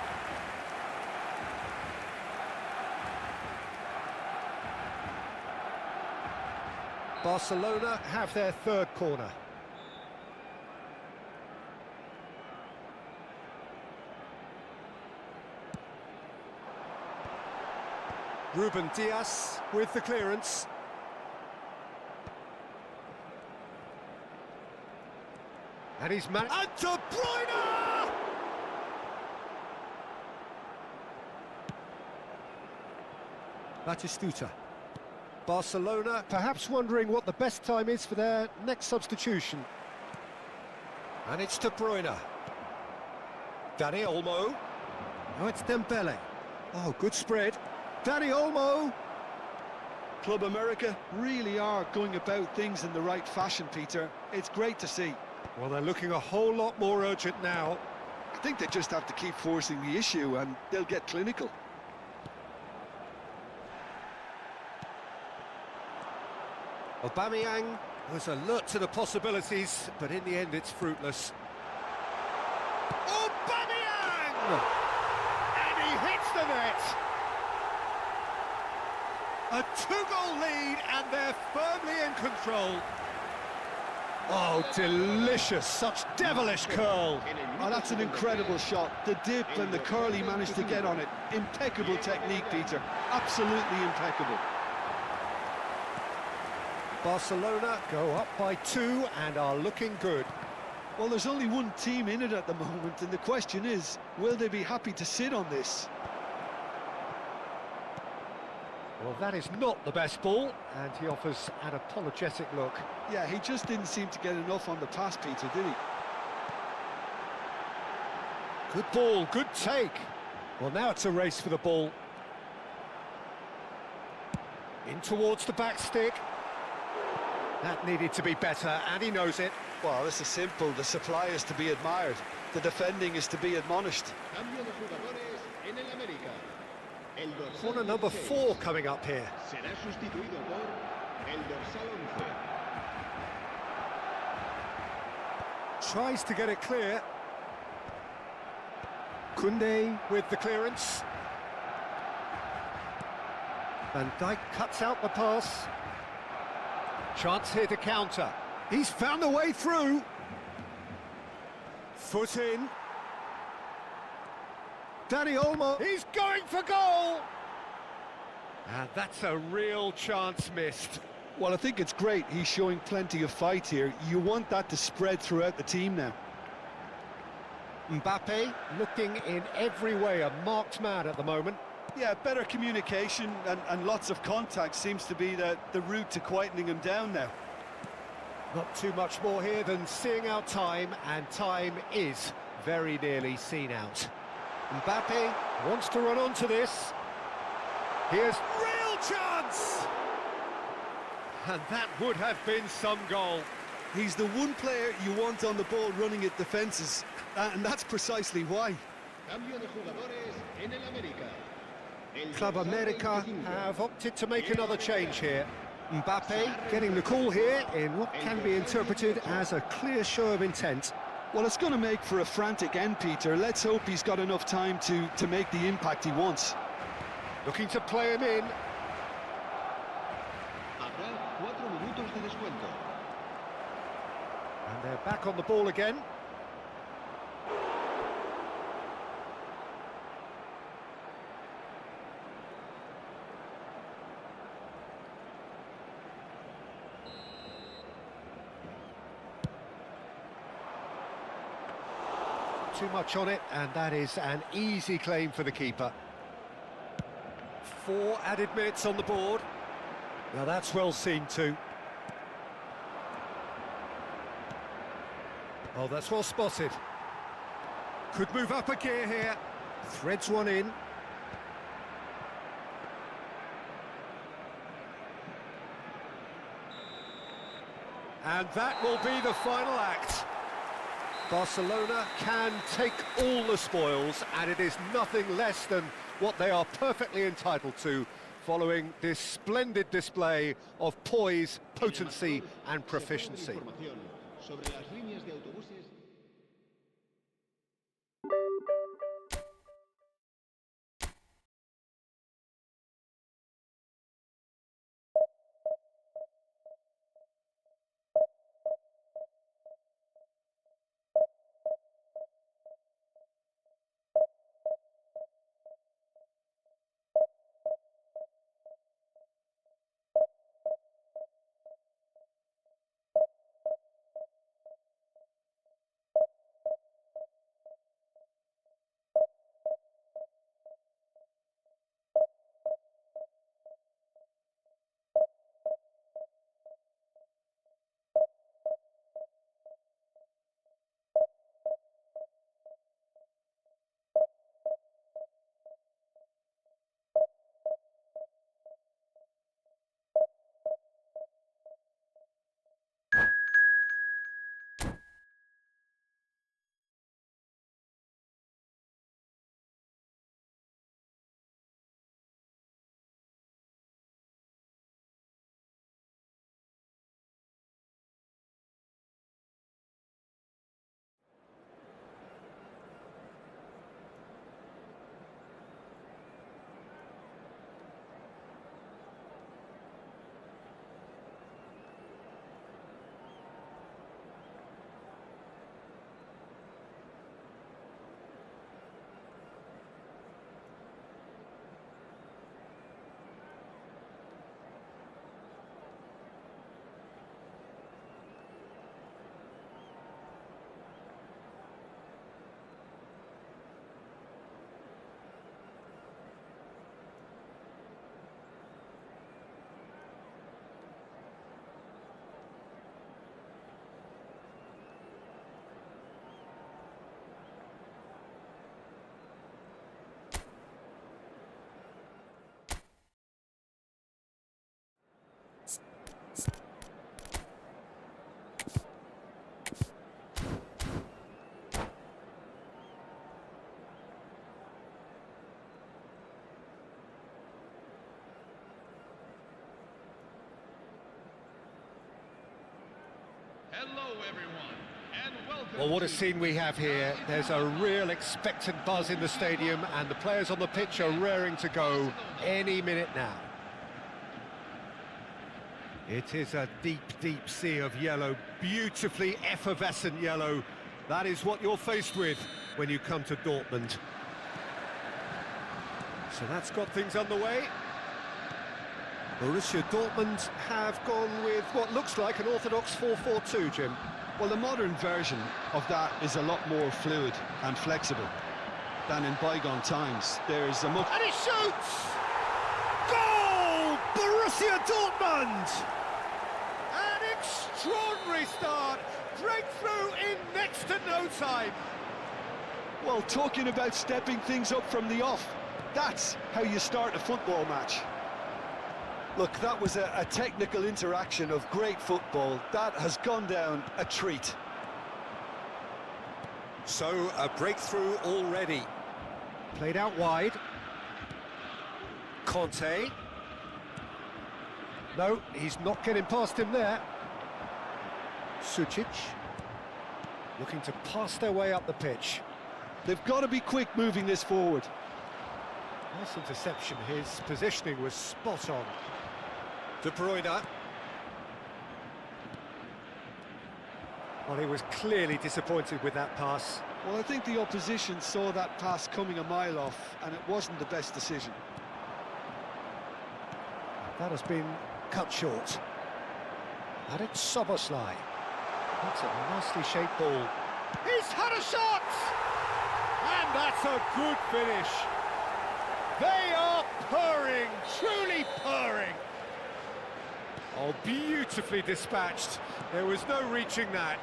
Barcelona have their 3rd corner. Ruben Dias with the clearance. And he's managed. And De Bruyne! Batistuta. Barcelona perhaps wondering what the best time is for their next substitution. And it's De Bruyne. Dani Olmo. Oh, it's Dembele. Oh, good spread. Dani Olmo. Club America really are going about things in the right fashion, Peter. It's great to see. Well, they're looking a whole lot more urgent now. I think they just have to keep forcing the issue and they'll get clinical. Aubameyang. There's alert to the possibilities, but in the end it's fruitless. Aubameyang! And he hits the net! A two-goal lead, and they're firmly in control. Oh, delicious, such devilish curl. Oh, that's an incredible shot. The dip and the curl he managed to get on it. Impeccable technique, Peter. Absolutely impeccable. Barcelona go up by 2 and are looking good. Well, there's only one team in it at the moment, and the question is, will they be happy to sit on this? Well, that is not the best ball, and he offers an apologetic look. Yeah, he just didn't seem to get enough on the pass, Peter, did he? Good ball, good take. Well, now it's a race for the ball. In towards the back stick. That needed to be better, and he knows it. Well, this is simple. The supply is to be admired. The defending is to be admonished. Cambio de jugadores en el América. El dorsal Corner number 16 4 coming up here. será sustituido por el dorsal 11. Tries to get it clear. Koundé with the clearance. Van Dijk cuts out the pass. Chance here to counter. He's found a way through. Foot in. Dani Olmo, he's going for goal! And that's a real chance missed. Well, I think it's great. He's showing plenty of fight here. You want that to spread throughout the team now. Mbappe looking in every way a marked man at the moment. Yeah, better communication and lots of contact seems to be the route to quietening him down now. Not too much more here than seeing out time, and time is very nearly seen out. Mbappe wants to run onto this. Here's real chance! And that would have been some goal. He's the one player you want on the ball running at defences, and that's precisely why. Cambio de jugadores en el América. El Club dorsal America 25 have opted to make another change here. Mbappe getting the call here in what can be interpreted as a clear show of intent. Well, it's going to make for a frantic end, Peter. Let's hope he's got enough time to make the impact he wants. Looking to play him in. Habrá 4 minutos de descuento. And they're back on the ball again. Too much on it, and that is an easy claim for the keeper. 4 added minutes on the board. Now that's well seen too. Oh, that's well spotted. Could move up a gear here. Threads one in. And that will be the final act. Barcelona can take all the spoils, and it is nothing less than what they are perfectly entitled to, following this splendid display of poise, potency and proficiency. Información sobre las líneas de autobuses Hello, everyone, and welcome. Well, what a scene we have here. There's a real expectant buzz in the stadium, and the players on the pitch are raring to go any minute now. It is a deep, deep sea of yellow, beautifully effervescent yellow. That is what you're faced with when you come to Dortmund. So that's got things underway. Borussia Dortmund have gone with what looks like an orthodox 4-4-2, Jim. Well, the modern version of that is a lot more fluid and flexible than in bygone times. There's a much... And he shoots! Goal! Borussia Dortmund! An extraordinary start. Breakthrough in next to no time. Well, talking about stepping things up from the off, that's how you start a football match. Look, that was a technical interaction of great football. That has gone down a treat. So, a breakthrough already. Played out wide. Conte. No, he's not getting past him there. Sucic. Looking to pass their way up the pitch. They've got to be quick moving this forward. Nice interception. His positioning was spot on. De Bruyne. Well, he was clearly disappointed with that pass. Well, I think the opposition saw that pass coming a mile off, and it wasn't the best decision. That has been cut short. And it's Szoboszlai. That's a nicely shaped ball. He's had a shot! And that's a good finish. They are purring, truly purring. Oh, beautifully dispatched. There was no reaching that.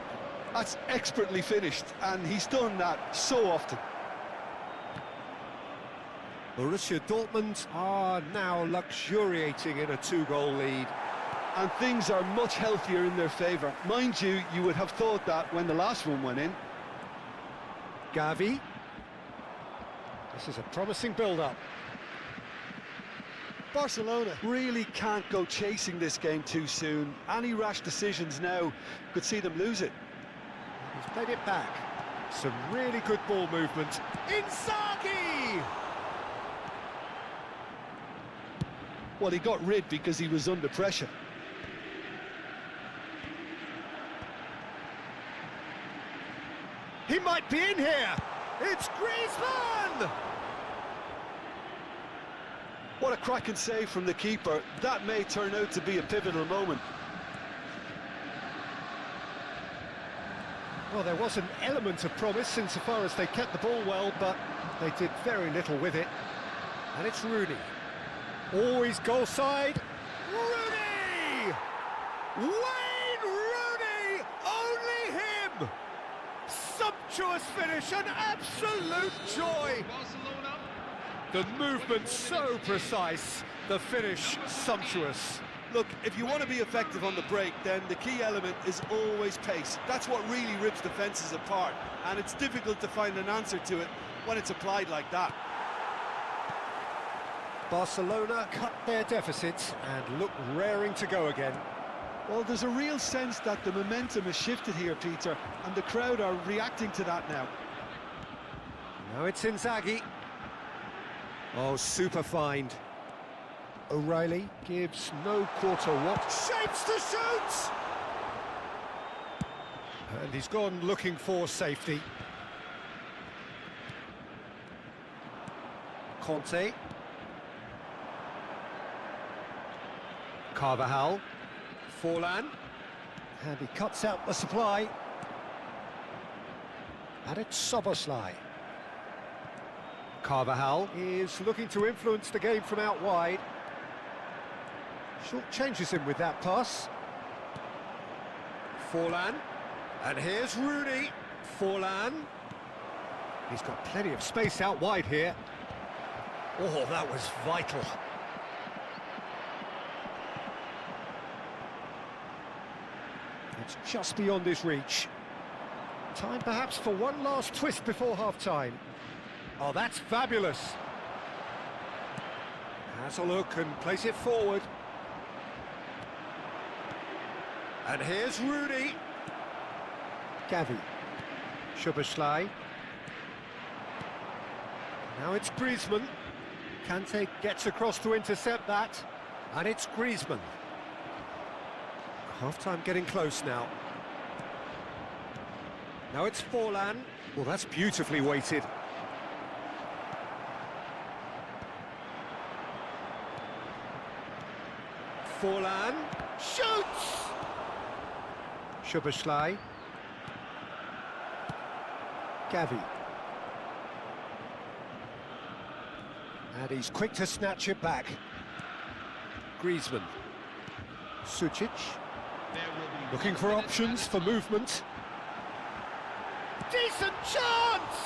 That's expertly finished, and he's done that so often. Borussia Dortmund are now luxuriating in a 2-goal lead. And things are much healthier in their favour. Mind you, you would have thought that when the last one went in. Gavi. This is a promising build-up. Barcelona really can't go chasing this game too soon. Any rash decisions now could see them lose it. He's played it back. Some really good ball movement. Inzaghi! Well, he got rid because he was under pressure. He might be in here! It's Griezmann! What a cracking save from the keeper. That may turn out to be a pivotal moment. Well, there was an element of promise insofar as they kept the ball well, but they did very little with it. And it's Rooney. Always goal side. Rooney! Wayne Rooney! Only him! Sumptuous finish, an absolute joy! The movement so precise, the finish sumptuous. Look, if you want to be effective on the break, then the key element is always pace. That's what really rips defences apart, and it's difficult to find an answer to it when it's applied like that. Barcelona cut their deficit and look raring to go again. Well, there's a real sense that the momentum has shifted here, Peter, and the crowd are reacting to that now. Now it's Inzaghi. Oh, super find. O'Reilly gives no quarter what. Shapes to shoot! And he's gone looking for safety. Conte. Carvajal. Forlan. And he cuts out the supply. And it's Szoboszlai. Carvajal is looking to influence the game from out wide. Short changes him with that pass. Forlan. And here's Rooney. Forlan. He's got plenty of space out wide here. Oh, that was vital. It's just beyond his reach. Time perhaps for one last twist before half-time. Oh, that's fabulous. Has a look and place it forward. And here's Rooney. Gavi. Szoboszlai. Now it's Griezmann. Kante gets across to intercept that. And it's Griezmann. Half-time getting close now. Now it's Forlan. Well, that's beautifully weighted. Forlan shoots! Szoboszlai. Gavi. And he's quick to snatch it back. Griezmann. Sucic. Looking for options for movement. Decent chance!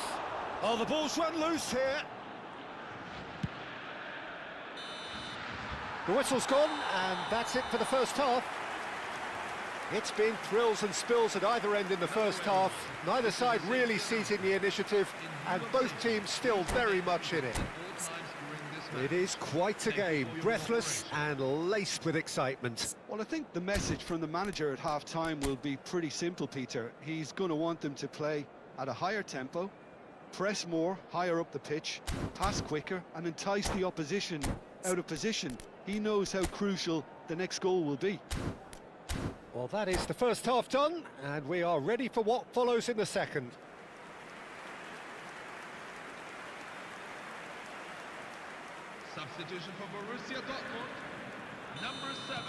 Oh, the ball's run loose here. The whistle's gone, and that's it for the first half. It's been thrills and spills at either end in the first half. Neither side really seizing the initiative, and both teams still very much in it. It is quite a game, breathless and laced with excitement. Well, I think the message from the manager at half-time will be pretty simple, Peter. He's going to want them to play at a higher tempo, press more, higher up the pitch, pass quicker, and entice the opposition out of position. He knows how crucial the next goal will be. Well, that is the first half done, and we are ready for what follows in the second. Substitution for Borussia Dortmund, number 7,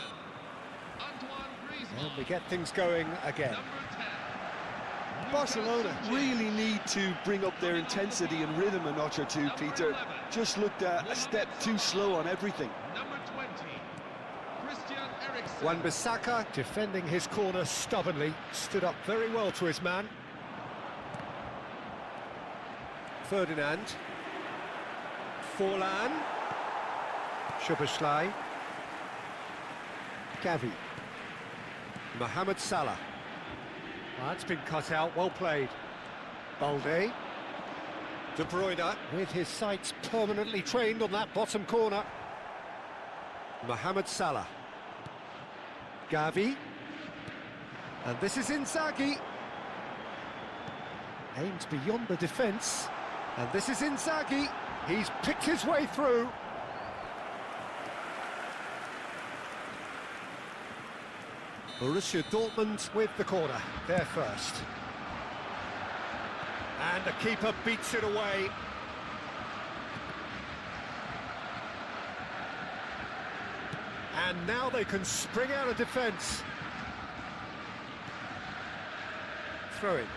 Antoine Griezmann. And we get things going again. Number 10, Barcelona really need to bring up their intensity and rhythm a notch or two, Peter. Just looked a step too slow on everything. Number 20, Christian Eriksen. Wan-Bissaka defending his corner stubbornly, stood up very well to his man. Ferdinand. Forlan. Szoboszlai. Gavi. Mohamed Salah. That's been cut out, well played. Balde. De Bruyne, with his sights permanently trained on that bottom corner. Mohamed Salah. Gavi. And this is Inzaghi. Aims beyond the defence. And this is Inzaghi. He's picked his way through. Borussia Dortmund with the corner, there first. And the keeper beats it away. And now they can spring out of defence. Throw in.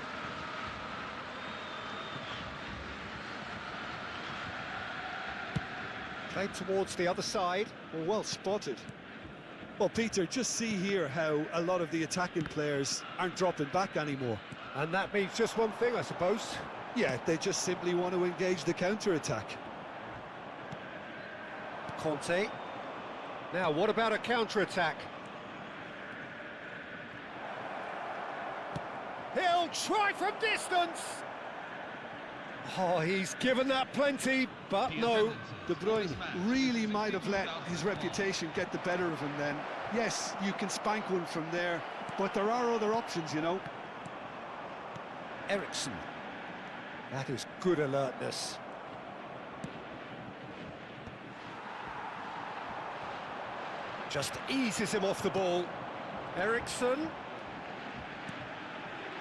Played towards the other side. Well spotted. Well, Peter, just see here how a lot of the attacking players aren't dropping back anymore. And that means just one thing, I suppose. Yeah, they just simply want to engage the counter-attack. Conte. Now, what about a counter-attack? He'll try from distance! Oh, he's given that plenty, but no. De Bruyne really might have let his reputation get the better of him then. Yes, you can spank one from there, but there are other options, you know. Eriksen. That is good alertness. Just eases him off the ball. Eriksen.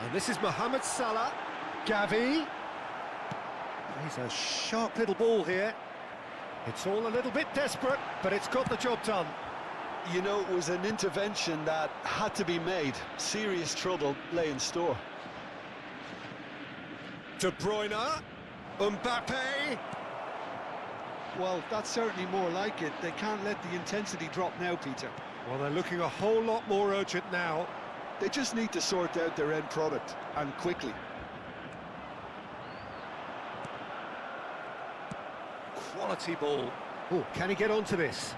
And this is Mohamed Salah. Gavi. He's a sharp little ball here. It's all a little bit desperate, but it's got the job done. You know, it was an intervention that had to be made. Serious trouble lay in store. De Bruyne. Mbappe. Well, that's certainly more like it. They can't let the intensity drop now, Peter. Well, they're looking a whole lot more urgent now. They just need to sort out their end product, and quickly. Quality ball. Oh, can he get onto this?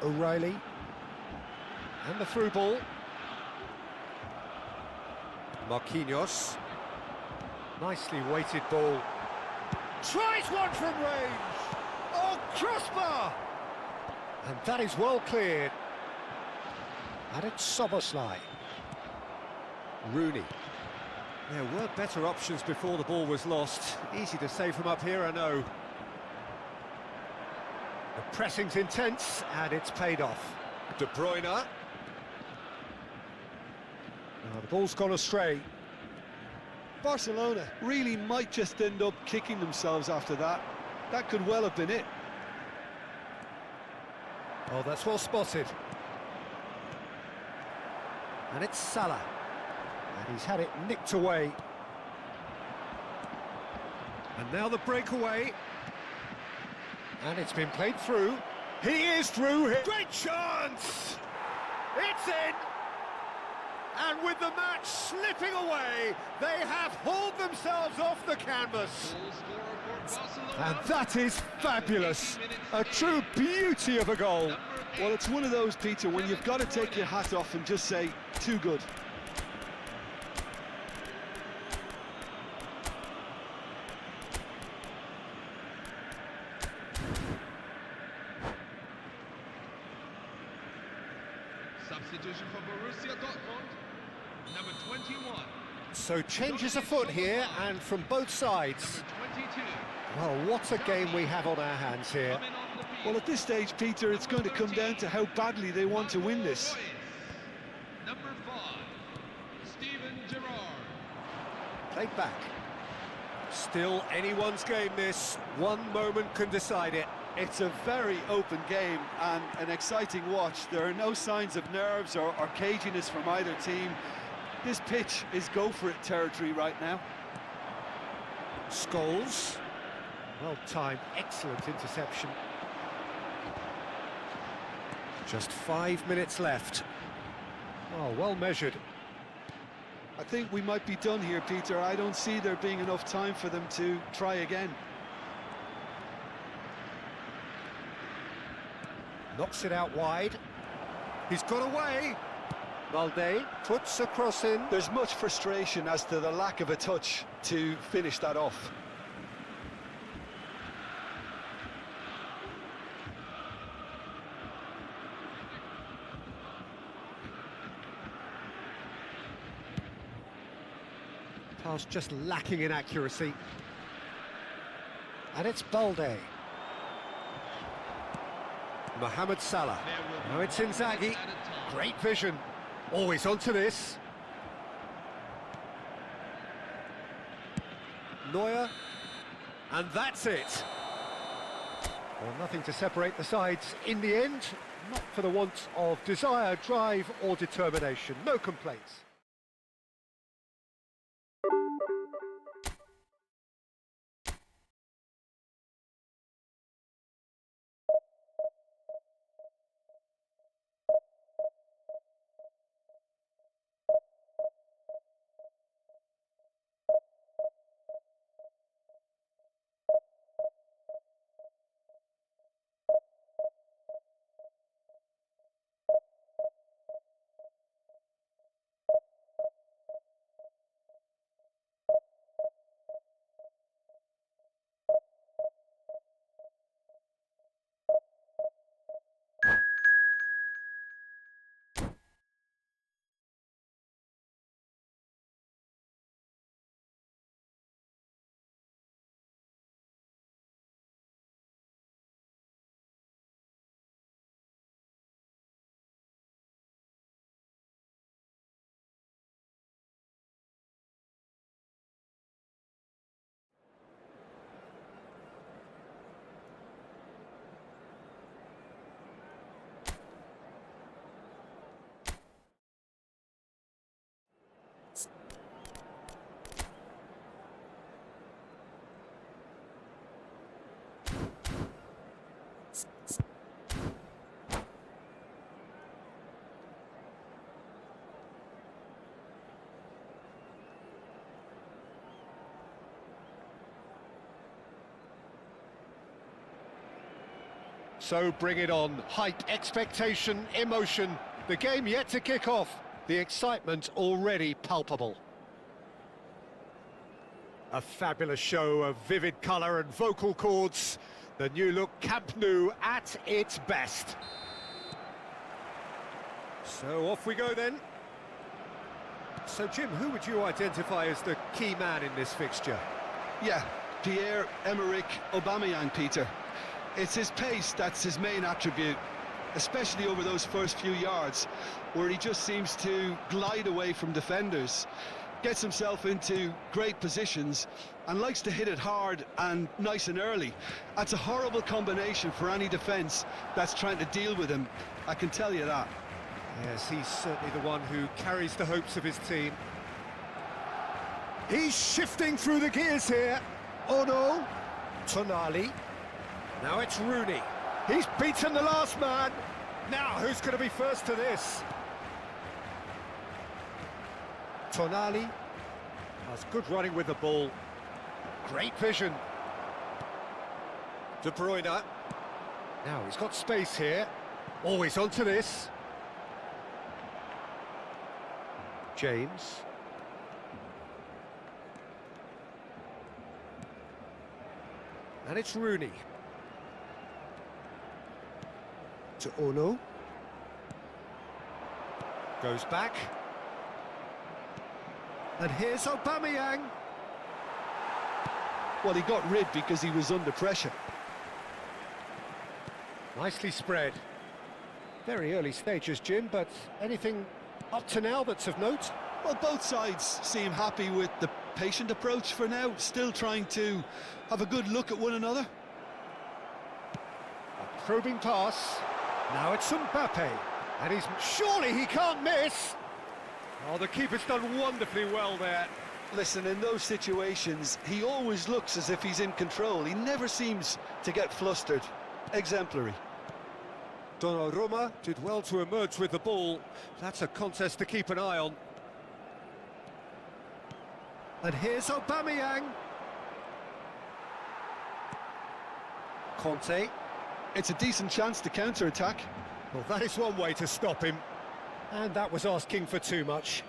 O'Reilly. And the through ball. Marquinhos. Nicely weighted ball. Tries one from range. Oh, crossbar! And that is well cleared. And it's Szoboszlai. Rooney. There were better options before the ball was lost. Easy to save from up here, I know. The pressing's intense, and it's paid off. De Bruyne. Now the ball's gone astray. Barcelona really might just end up kicking themselves after that. That could well have been it. Oh, that's well spotted. And it's Salah. And he's had it nicked away. And now the breakaway. And it's been played through. He is through here. Great chance! It's in! And with the match slipping away, they have hauled themselves off the canvas. And that is fabulous. A true beauty of a goal. Well, it's one of those, Peter, when you've got to take your hat off and just say, too good. Substitution for Borussia Dortmund, number 21. So changes afoot here, and from both sides. Number 22. Well, what a game we have on our hands here. Coming on the field. Well, at this stage, Peter, it's going to come down to how badly they want to win this. Number 5, Steven Gerrard. Played back. Still anyone's game, this. One moment can decide it. It's a very open game and an exciting watch. There are no signs of nerves or caginess from either team. This pitch is go-for-it territory right now. Scholes. Well timed, excellent interception. Just 5 minutes left. Oh, well measured. I think we might be done here, Peter. I don't see there being enough time for them to try again. Knocks it out wide. He's got away. Valde puts a cross in. There's much frustration as to the lack of a touch to finish that off. Pass just lacking in accuracy. And it's Balde. Mohamed Salah. Now it's Inzaghi. Great vision. Always onto this. Neuer. And that's it. Well, nothing to separate the sides in the end. Not for the want of desire, drive or determination. No complaints. So bring it on. Hype, expectation, emotion. The game yet to kick off. The excitement already palpable. A fabulous show of vivid colour and vocal cords. The new look Camp Nou at its best. So off we go then. So, Jim, who would you identify as the key man in this fixture? Yeah, Pierre-Emerick Aubameyang, Peter. It's his pace that's his main attribute, especially over those first few yards, where he just seems to glide away from defenders, gets himself into great positions, and likes to hit it hard and nice and early. That's a horrible combination for any defence that's trying to deal with him, I can tell you that. Yes, he's certainly the one who carries the hopes of his team. He's shifting through the gears here. Oh no, Tonali. Now it's Rooney. He's beaten the last man. Now who's going to be first to this? Tonali has good running with the ball. Great vision. De Bruyne. Now he's got space here. Always onto this. James. And it's Rooney. To Ono. Goes back. And here's Aubameyang. Well, he got rid because he was under pressure. Nicely spread. Very early stages, Jim, but anything up to now that's of note? Well, both sides seem happy with the patient approach for now, still trying to have a good look at one another. A probing pass. Now it's Mbappe. And surely he can't miss. Oh, the keeper's done wonderfully well there. Listen, in those situations, he always looks as if he's in control. He never seems to get flustered. Exemplary. Donnarumma did well to emerge with the ball. That's a contest to keep an eye on. And here's Aubameyang. Conte. It's a decent chance to counter-attack. Well, that is one way to stop him. And that was asking for too much.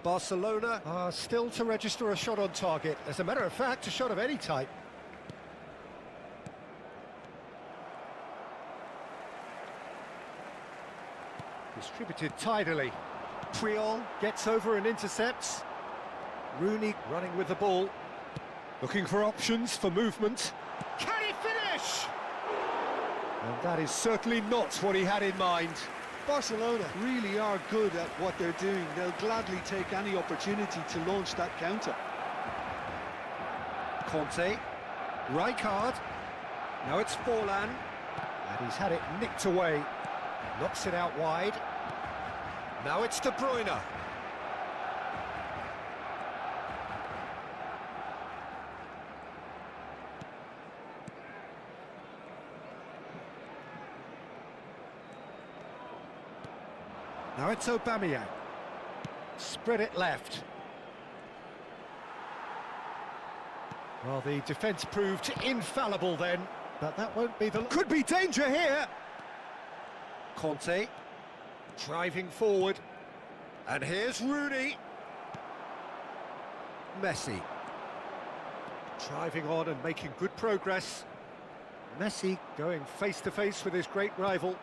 Barcelona are still to register a shot on target. As a matter of fact, a shot of any type. Distributed tidily. Puyol gets over and intercepts. Rooney running with the ball. Looking for options for movement. Can he finish? And that is certainly not what he had in mind. Barcelona really are good at what they're doing. They'll gladly take any opportunity to launch that counter. Conte. Rijkaard. Now it's Forlan. And he's had it nicked away. Knocks it out wide. Now it's De Bruyne. Now it's Aubameyang. Spread it left. Well, the defence proved infallible then, but that won't be the... Could be danger here! Conte, driving forward. And here's Rooney. Messi. Driving on and making good progress. Messi going face-to-face with his great rival.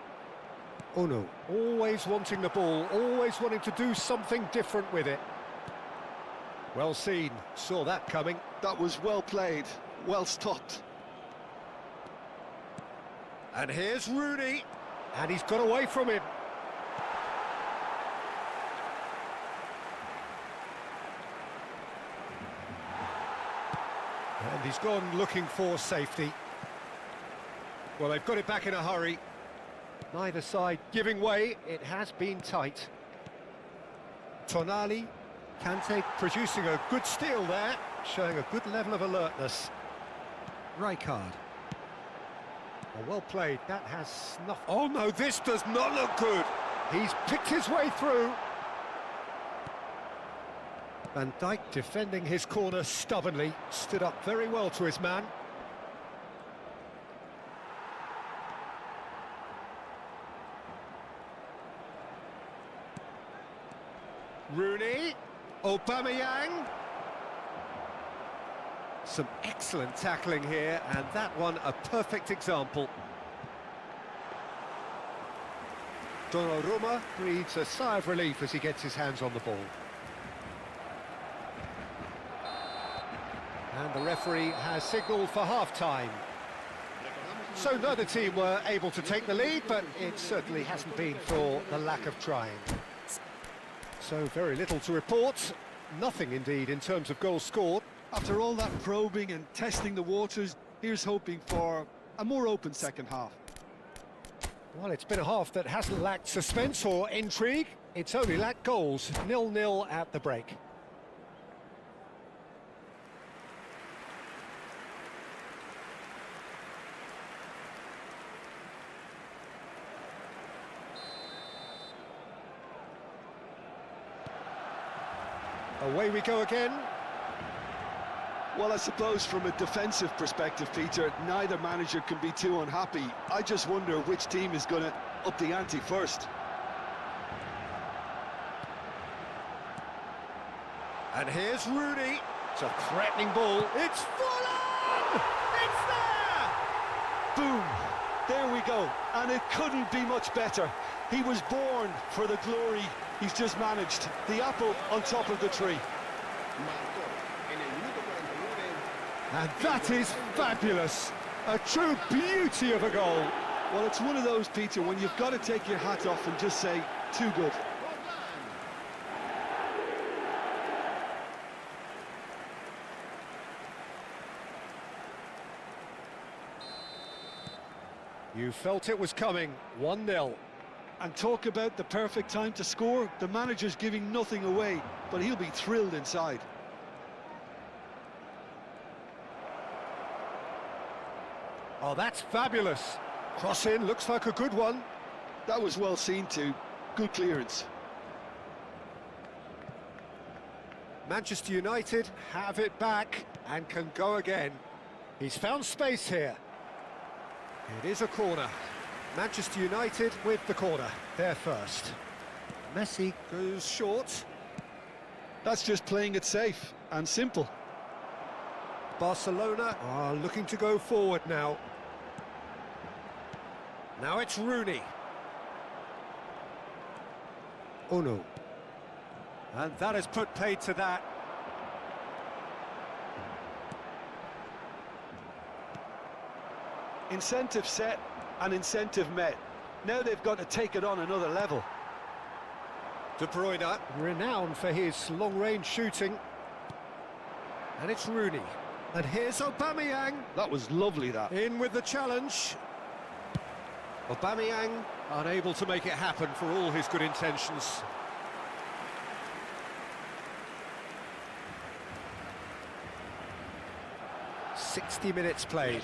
Ono, always wanting the ball, always wanting to do something different with it. Well seen, saw that coming. That was well played, well stopped. And here's Rooney, and he's got away from him. And he's gone looking for safety. Well, they've got it back in a hurry. Neither side giving way, it has been tight. Tonali, Kante producing a good steal there, showing a good level of alertness. Rijkaard. Well played, that has snuffed. Oh no, this does not look good. He's picked his way through. Van Dijk defending his corner stubbornly, stood up very well to his man. Rooney, Aubameyang. Some excellent tackling here, and that one a perfect example. Donnarumma breathes a sigh of relief as he gets his hands on the ball. And the referee has signalled for half-time. So neither team were able to take the lead, but it certainly hasn't been for the lack of trying. So very little to report. Nothing, indeed, in terms of goals scored. After all that probing and testing the waters, here's hoping for a more open second half. Well, it's been a half that hasn't lacked suspense or intrigue. It's only lacked goals. 0-0 at the break. Away we go again. Well, I suppose from a defensive perspective, Peter, neither manager can be too unhappy. I just wonder which team is going to up the ante first. And here's Rooney. It's a threatening ball. It's full on! It's there! Boom! There we go. And it couldn't be much better. He was born for the glory he's just managed. The apple on top of the tree. And that is fabulous. A true beauty of a goal. Well, it's one of those, Peter, when you've got to take your hat off and just say, too good. You felt it was coming. 1-0. And talk about the perfect time to score. The manager's giving nothing away, but he'll be thrilled inside. Oh, that's fabulous. Cross in, looks like a good one. That was well seen too. Good clearance. Manchester United have it back and can go again. He's found space here. It is a corner. Manchester United with the corner. They're first. Messi goes short. That's just playing it safe and simple. Barcelona are looking to go forward now. Now it's Rooney. Oh no. And that has put paid to that. Incentive set and incentive met. Now they've got to take it on another level. De Bruyne, renowned for his long-range shooting. And it's Rooney. And here's Aubameyang. That was lovely, that. In with the challenge. Aubameyang unable to make it happen for all his good intentions. "60 minutes played."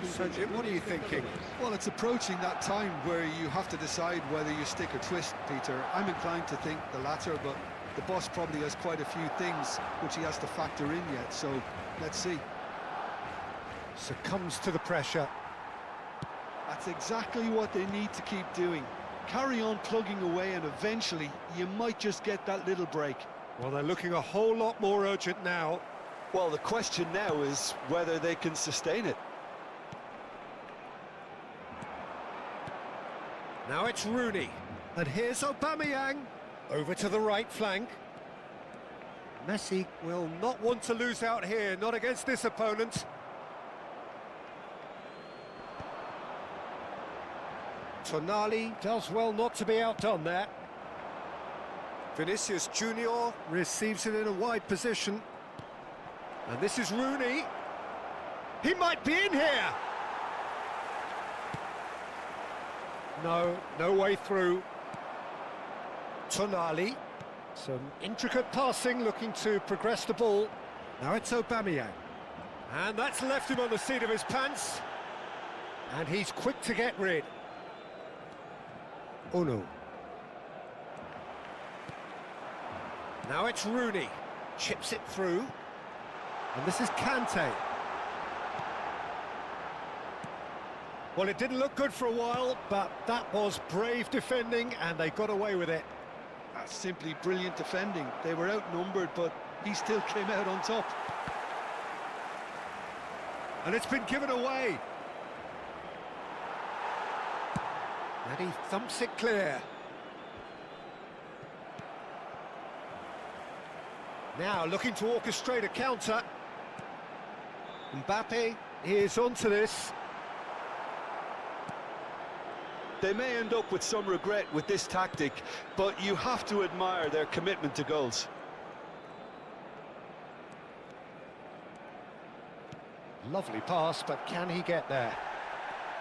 So, Jim, what are you thinking? Well, it's approaching that time where you have to decide whether you stick or twist, Peter. I'm inclined to think the latter, but the boss probably has quite a few things which he has to factor in yet, so let's see. Succumbs to the pressure. That's exactly what they need to keep doing. Carry on plugging away and eventually you might just get that little break. Well, they're looking a whole lot more urgent now. Well, the question now is whether they can sustain it. Now it's Rooney. And here's Aubameyang. Over to the right flank. Messi will not want to lose out here, not against this opponent. Tonali does well not to be outdone there. Vinicius Junior receives it in a wide position. And this is Rooney. He might be in here. No way through. Tonali. Some intricate passing, looking to progress the ball. Now it's Aubameyang. And that's left him on the seat of his pants. And he's quick to get rid. Oh no. Now it's Rooney. Chips it through. And this is Kante. Well, it didn't look good for a while, but that was brave defending, and they got away with it. That's simply brilliant defending. They were outnumbered, but he still came out on top. And it's been given away. And he thumps it clear. Now looking to orchestrate a counter. Mbappe is onto this. They may end up with some regret with this tactic, but you have to admire their commitment to goals. Lovely pass, but can he get there?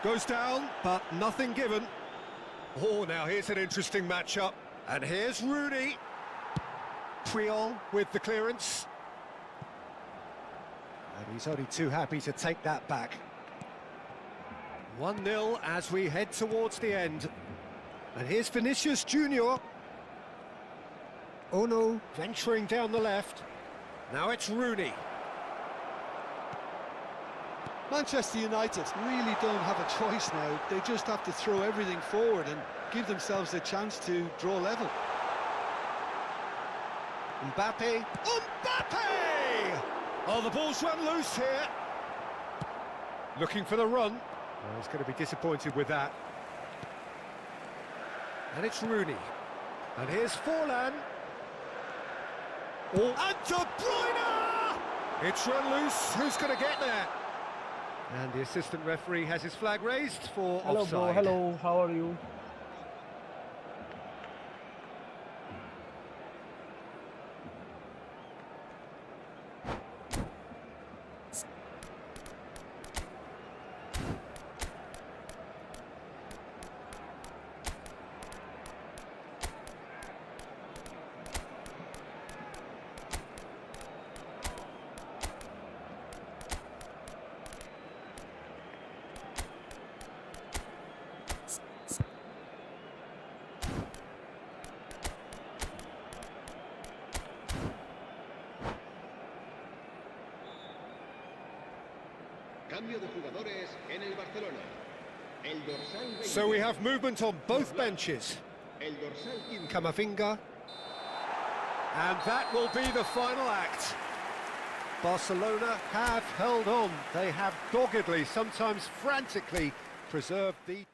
Goes down, but nothing given. Oh, now here's an interesting matchup. And here's Rooney. Puyol with the clearance. And he's only too happy to take that back. 1-0 as we head towards the end. And here's Vinicius Junior. Oh no, venturing down the left. Now it's Rooney. Manchester United really don't have a choice now. They just have to throw everything forward and give themselves a chance to draw level. Mbappe. Mbappe! Oh, the ball's run loose here. Looking for the run. Well, he's going to be disappointed with that. And it's Rooney. And here's Forlan. Oh, and De Bruyne! It's run loose. Who's going to get there? And the assistant referee has his flag raised for Hello, offside. bro. Hello. How are you? Cambio de jugadores en el Barcelona. El dorsal 20. So we have movement on both benches. El dorsal 15. Camavinga. And that will be the final act. Barcelona have held on. They have doggedly, sometimes frantically, preserved the...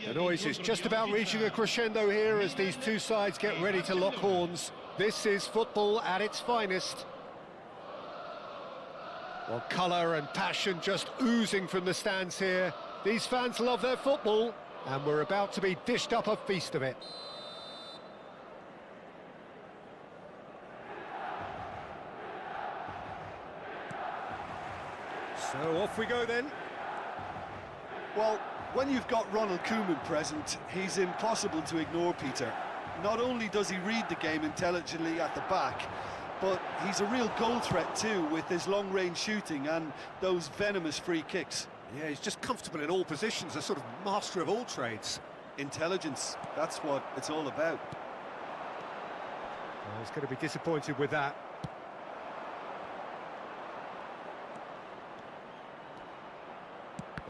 The noise is just about reaching a crescendo here as these two sides get ready to lock horns. This is football at its finest. Well, colour and passion just oozing from the stands here. These fans love their football, and we're about to be dished up a feast of it. So off we go then. Well, when you've got Ronald Koeman present, he's impossible to ignore, Peter. Not only does he read the game intelligently at the back, but he's a real goal threat too, with his long-range shooting and those venomous free kicks. Yeah, he's just comfortable in all positions, a sort of master of all trades. Intelligence, that's what it's all about. Well, he's going to be disappointed with that.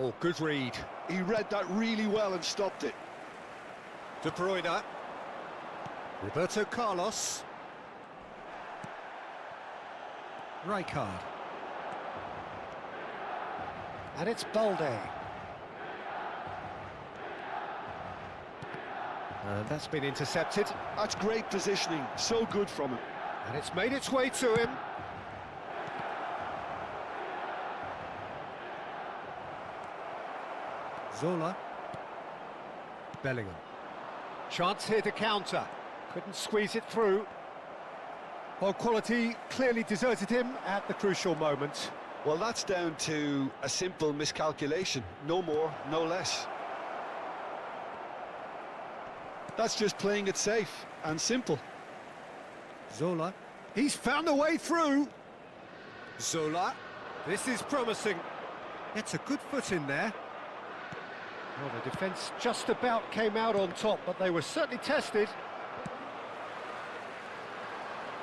Oh, good read. He read that really well and stopped it. De Bruyne. Roberto Carlos. Rijkaard. And it's Balde. And that's been intercepted. That's great positioning, so good from him. And it's made its way to him. Zola. Bellingham. Chance here to counter. Couldn't squeeze it through. Well, quality clearly deserted him at the crucial moment. Well, that's down to a simple miscalculation. No more, no less. That's just playing it safe and simple. Zola. He's found a way through. Zola. This is promising. It's a good foot in there. Well, the defence just about came out on top, but they were certainly tested.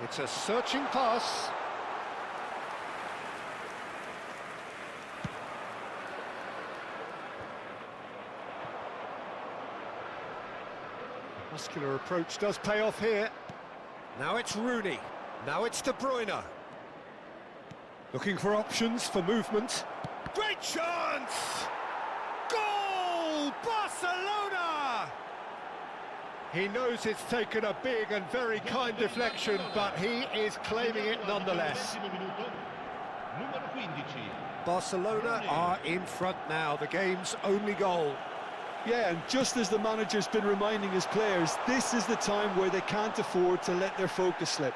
It's a searching pass. Muscular approach does pay off here. Now it's Rooney. Now it's De Bruyne. Looking for options for movement. Great chance! Goal! Barcelona! He knows it's taken a big and very kind deflection, but he is claiming it nonetheless. Barcelona are in front now, the game's only goal. Yeah, and just as the manager's been reminding his players, this is the time where they can't afford to let their focus slip.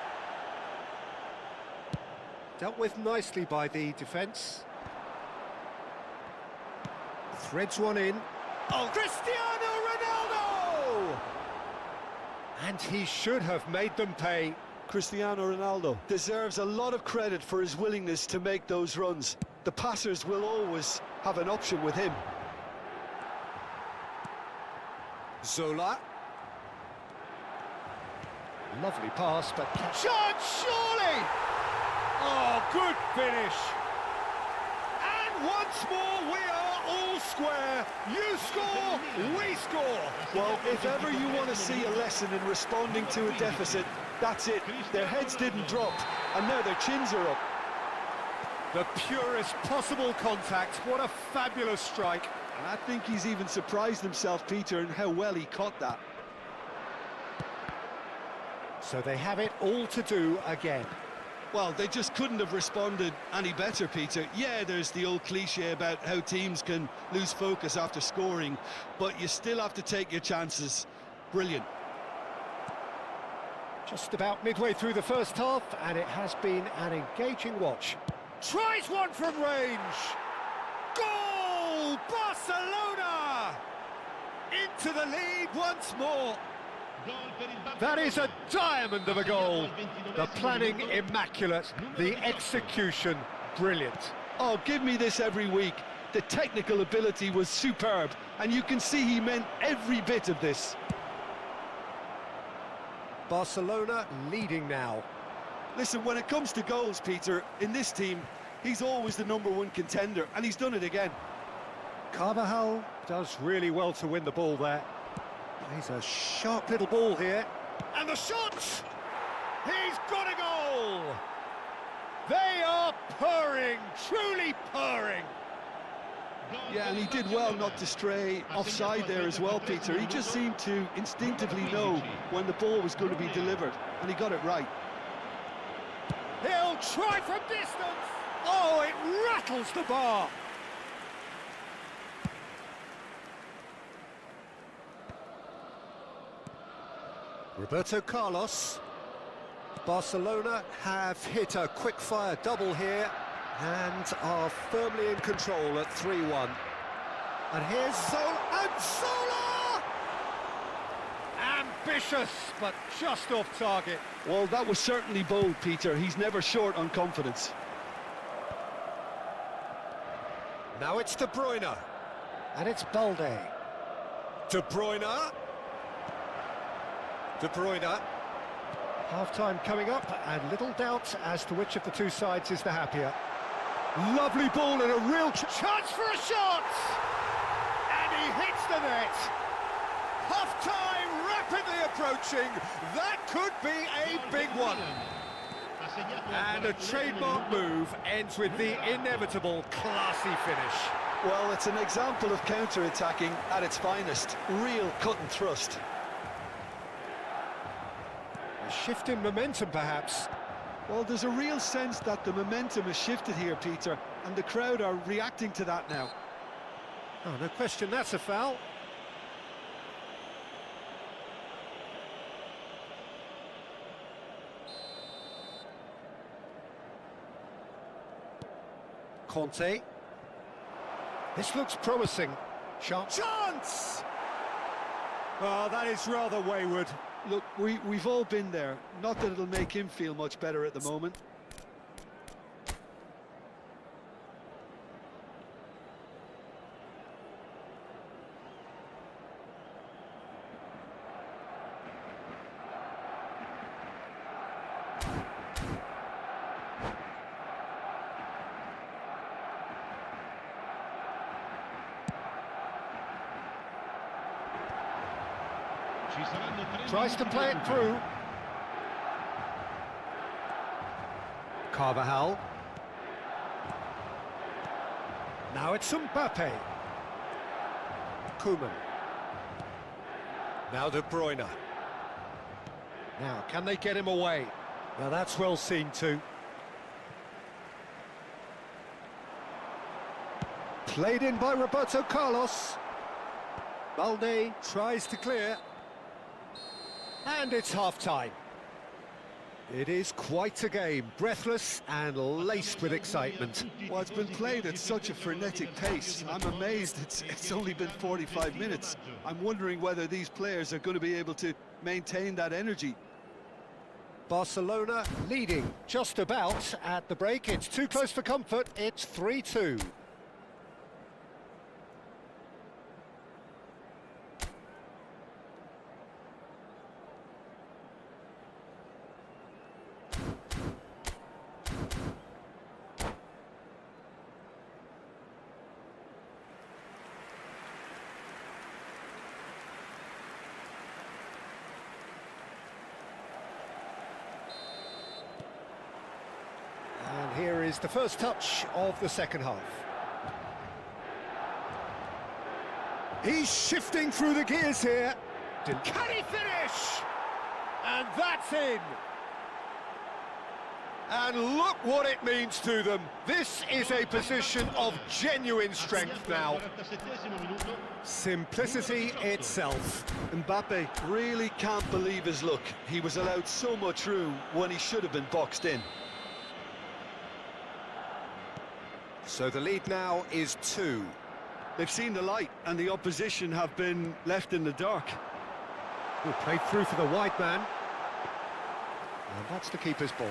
Dealt with nicely by the defence. Threads one in. Oh, Cristiano Ronaldo! And he should have made them pay. Cristiano Ronaldo deserves a lot of credit for his willingness to make those runs. The passers will always have an option with him. Zola. Lovely pass, but... Shot, surely! Oh, good finish! And once more, we are all square. You score, we score. Well, if ever you want to see a lesson in responding to a deficit, that's it. Their heads didn't drop, and now their chins are up. The purest possible contact. What a fabulous strike. And I think he's even surprised himself, Peter, in how well he caught that. So they have it all to do again. Well, they just couldn't have responded any better, Peter. Yeah, there's the old cliche about how teams can lose focus after scoring, but you still have to take your chances. Brilliant. Just about midway through the first half, and it has been an engaging watch. Tries one from range! Goal! Barcelona! Into the lead once more. That is a diamond of a goal. The planning immaculate, the execution brilliant. Oh, give me this every week. The technical ability was superb, and you can see he meant every bit of this. Barcelona leading now. Listen, when it comes to goals, Peter, in this team, he's always the #1 contender, and he's done it again. Carvajal does really well to win the ball there. He's a sharp little ball here. And the shot! He's got a goal! They are purring, truly purring. Yeah, and he did well not to stray offside there as well, Peter. He just seemed to instinctively know when the ball was going to be delivered, and he got it right. He'll try from distance! Oh, it rattles the bar! Roberto Carlos. Barcelona have hit a quick-fire double here. And are firmly in control at 3-1. And here's Zola! Ambitious, but just off target. Well, that was certainly bold, Peter. He's never short on confidence. Now it's De Bruyne. And it's Balde. De Bruyne. De Bruyne. Half-time coming up, and little doubt as to which of the two sides is the happier. Lovely ball and a real chance for a shot! And he hits the net. Half-time rapidly approaching. That could be a big one. And a trademark move ends with the inevitable classy finish. Well, it's an example of counter-attacking at its finest. Real cut and thrust. A shift in momentum, perhaps. Well, there's a real sense that the momentum has shifted here, Peter, and the crowd are reacting to that now. Oh, no question, that's a foul. Conte. This looks promising. Chance! Oh, that is rather wayward. Look, we've all been there. Not that it'll make him feel much better at the moment. Tries to play it through. Carvajal. Now it's Mbappe. Koeman. Now De Bruyne. Now, can they get him away? Now that's well seen too. Played in by Roberto Carlos. Balde tries to clear. And it's half-time. It is quite a game, breathless and laced with excitement. Well, it's been played at such a frenetic pace. I'm amazed it's only been 45 minutes. I'm wondering whether these players are going to be able to maintain that energy. Barcelona leading just about at the break. It's too close for comfort. It's 3-2. Here is the first touch of the second half. He's shifting through the gears here. Can he finish? And that's in. And look what it means to them. This is a position of genuine strength now. Simplicity itself. Mbappe really can't believe his luck. He was allowed so much room when he should have been boxed in. So the lead now is 2. They've seen the light and the opposition have been left in the dark. Played through for the wide man. And that's the keeper's ball.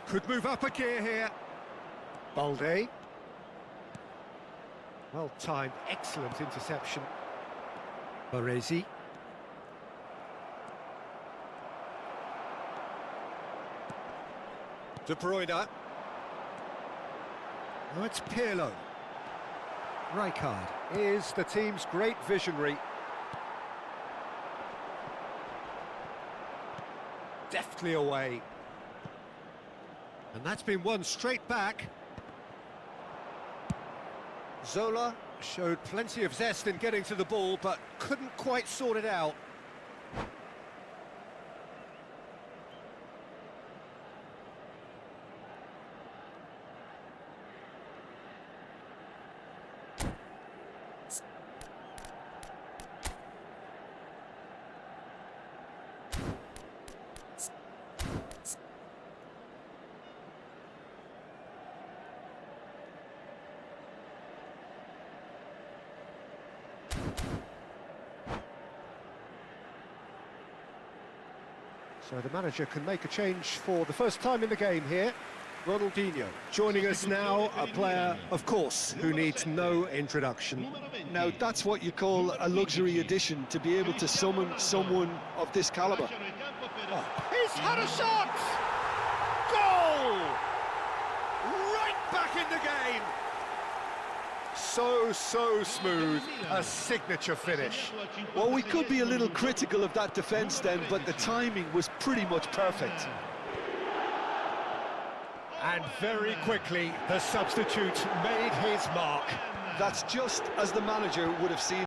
Could move up a gear here. Balde. Well timed, excellent interception. Baresi. De Bruyne. Now it's Pirlo. Rijkaard is the team's great visionary. Deftly away. And that's been won straight back. Zola showed plenty of zest in getting to the ball, but couldn't quite sort it out. So the manager can make a change for the first time in the game here. Ronaldinho joining us now, a player, of course, who needs no introduction. Now, that's what you call a luxury addition, to be able to summon someone of this calibre. Oh, he's had a shot! Goal! Right back in the game! So smooth, a signature finish. Well, we could be a little critical of that defence then, but the timing was pretty much perfect. And very quickly, the substitute made his mark. That's just as the manager would have seen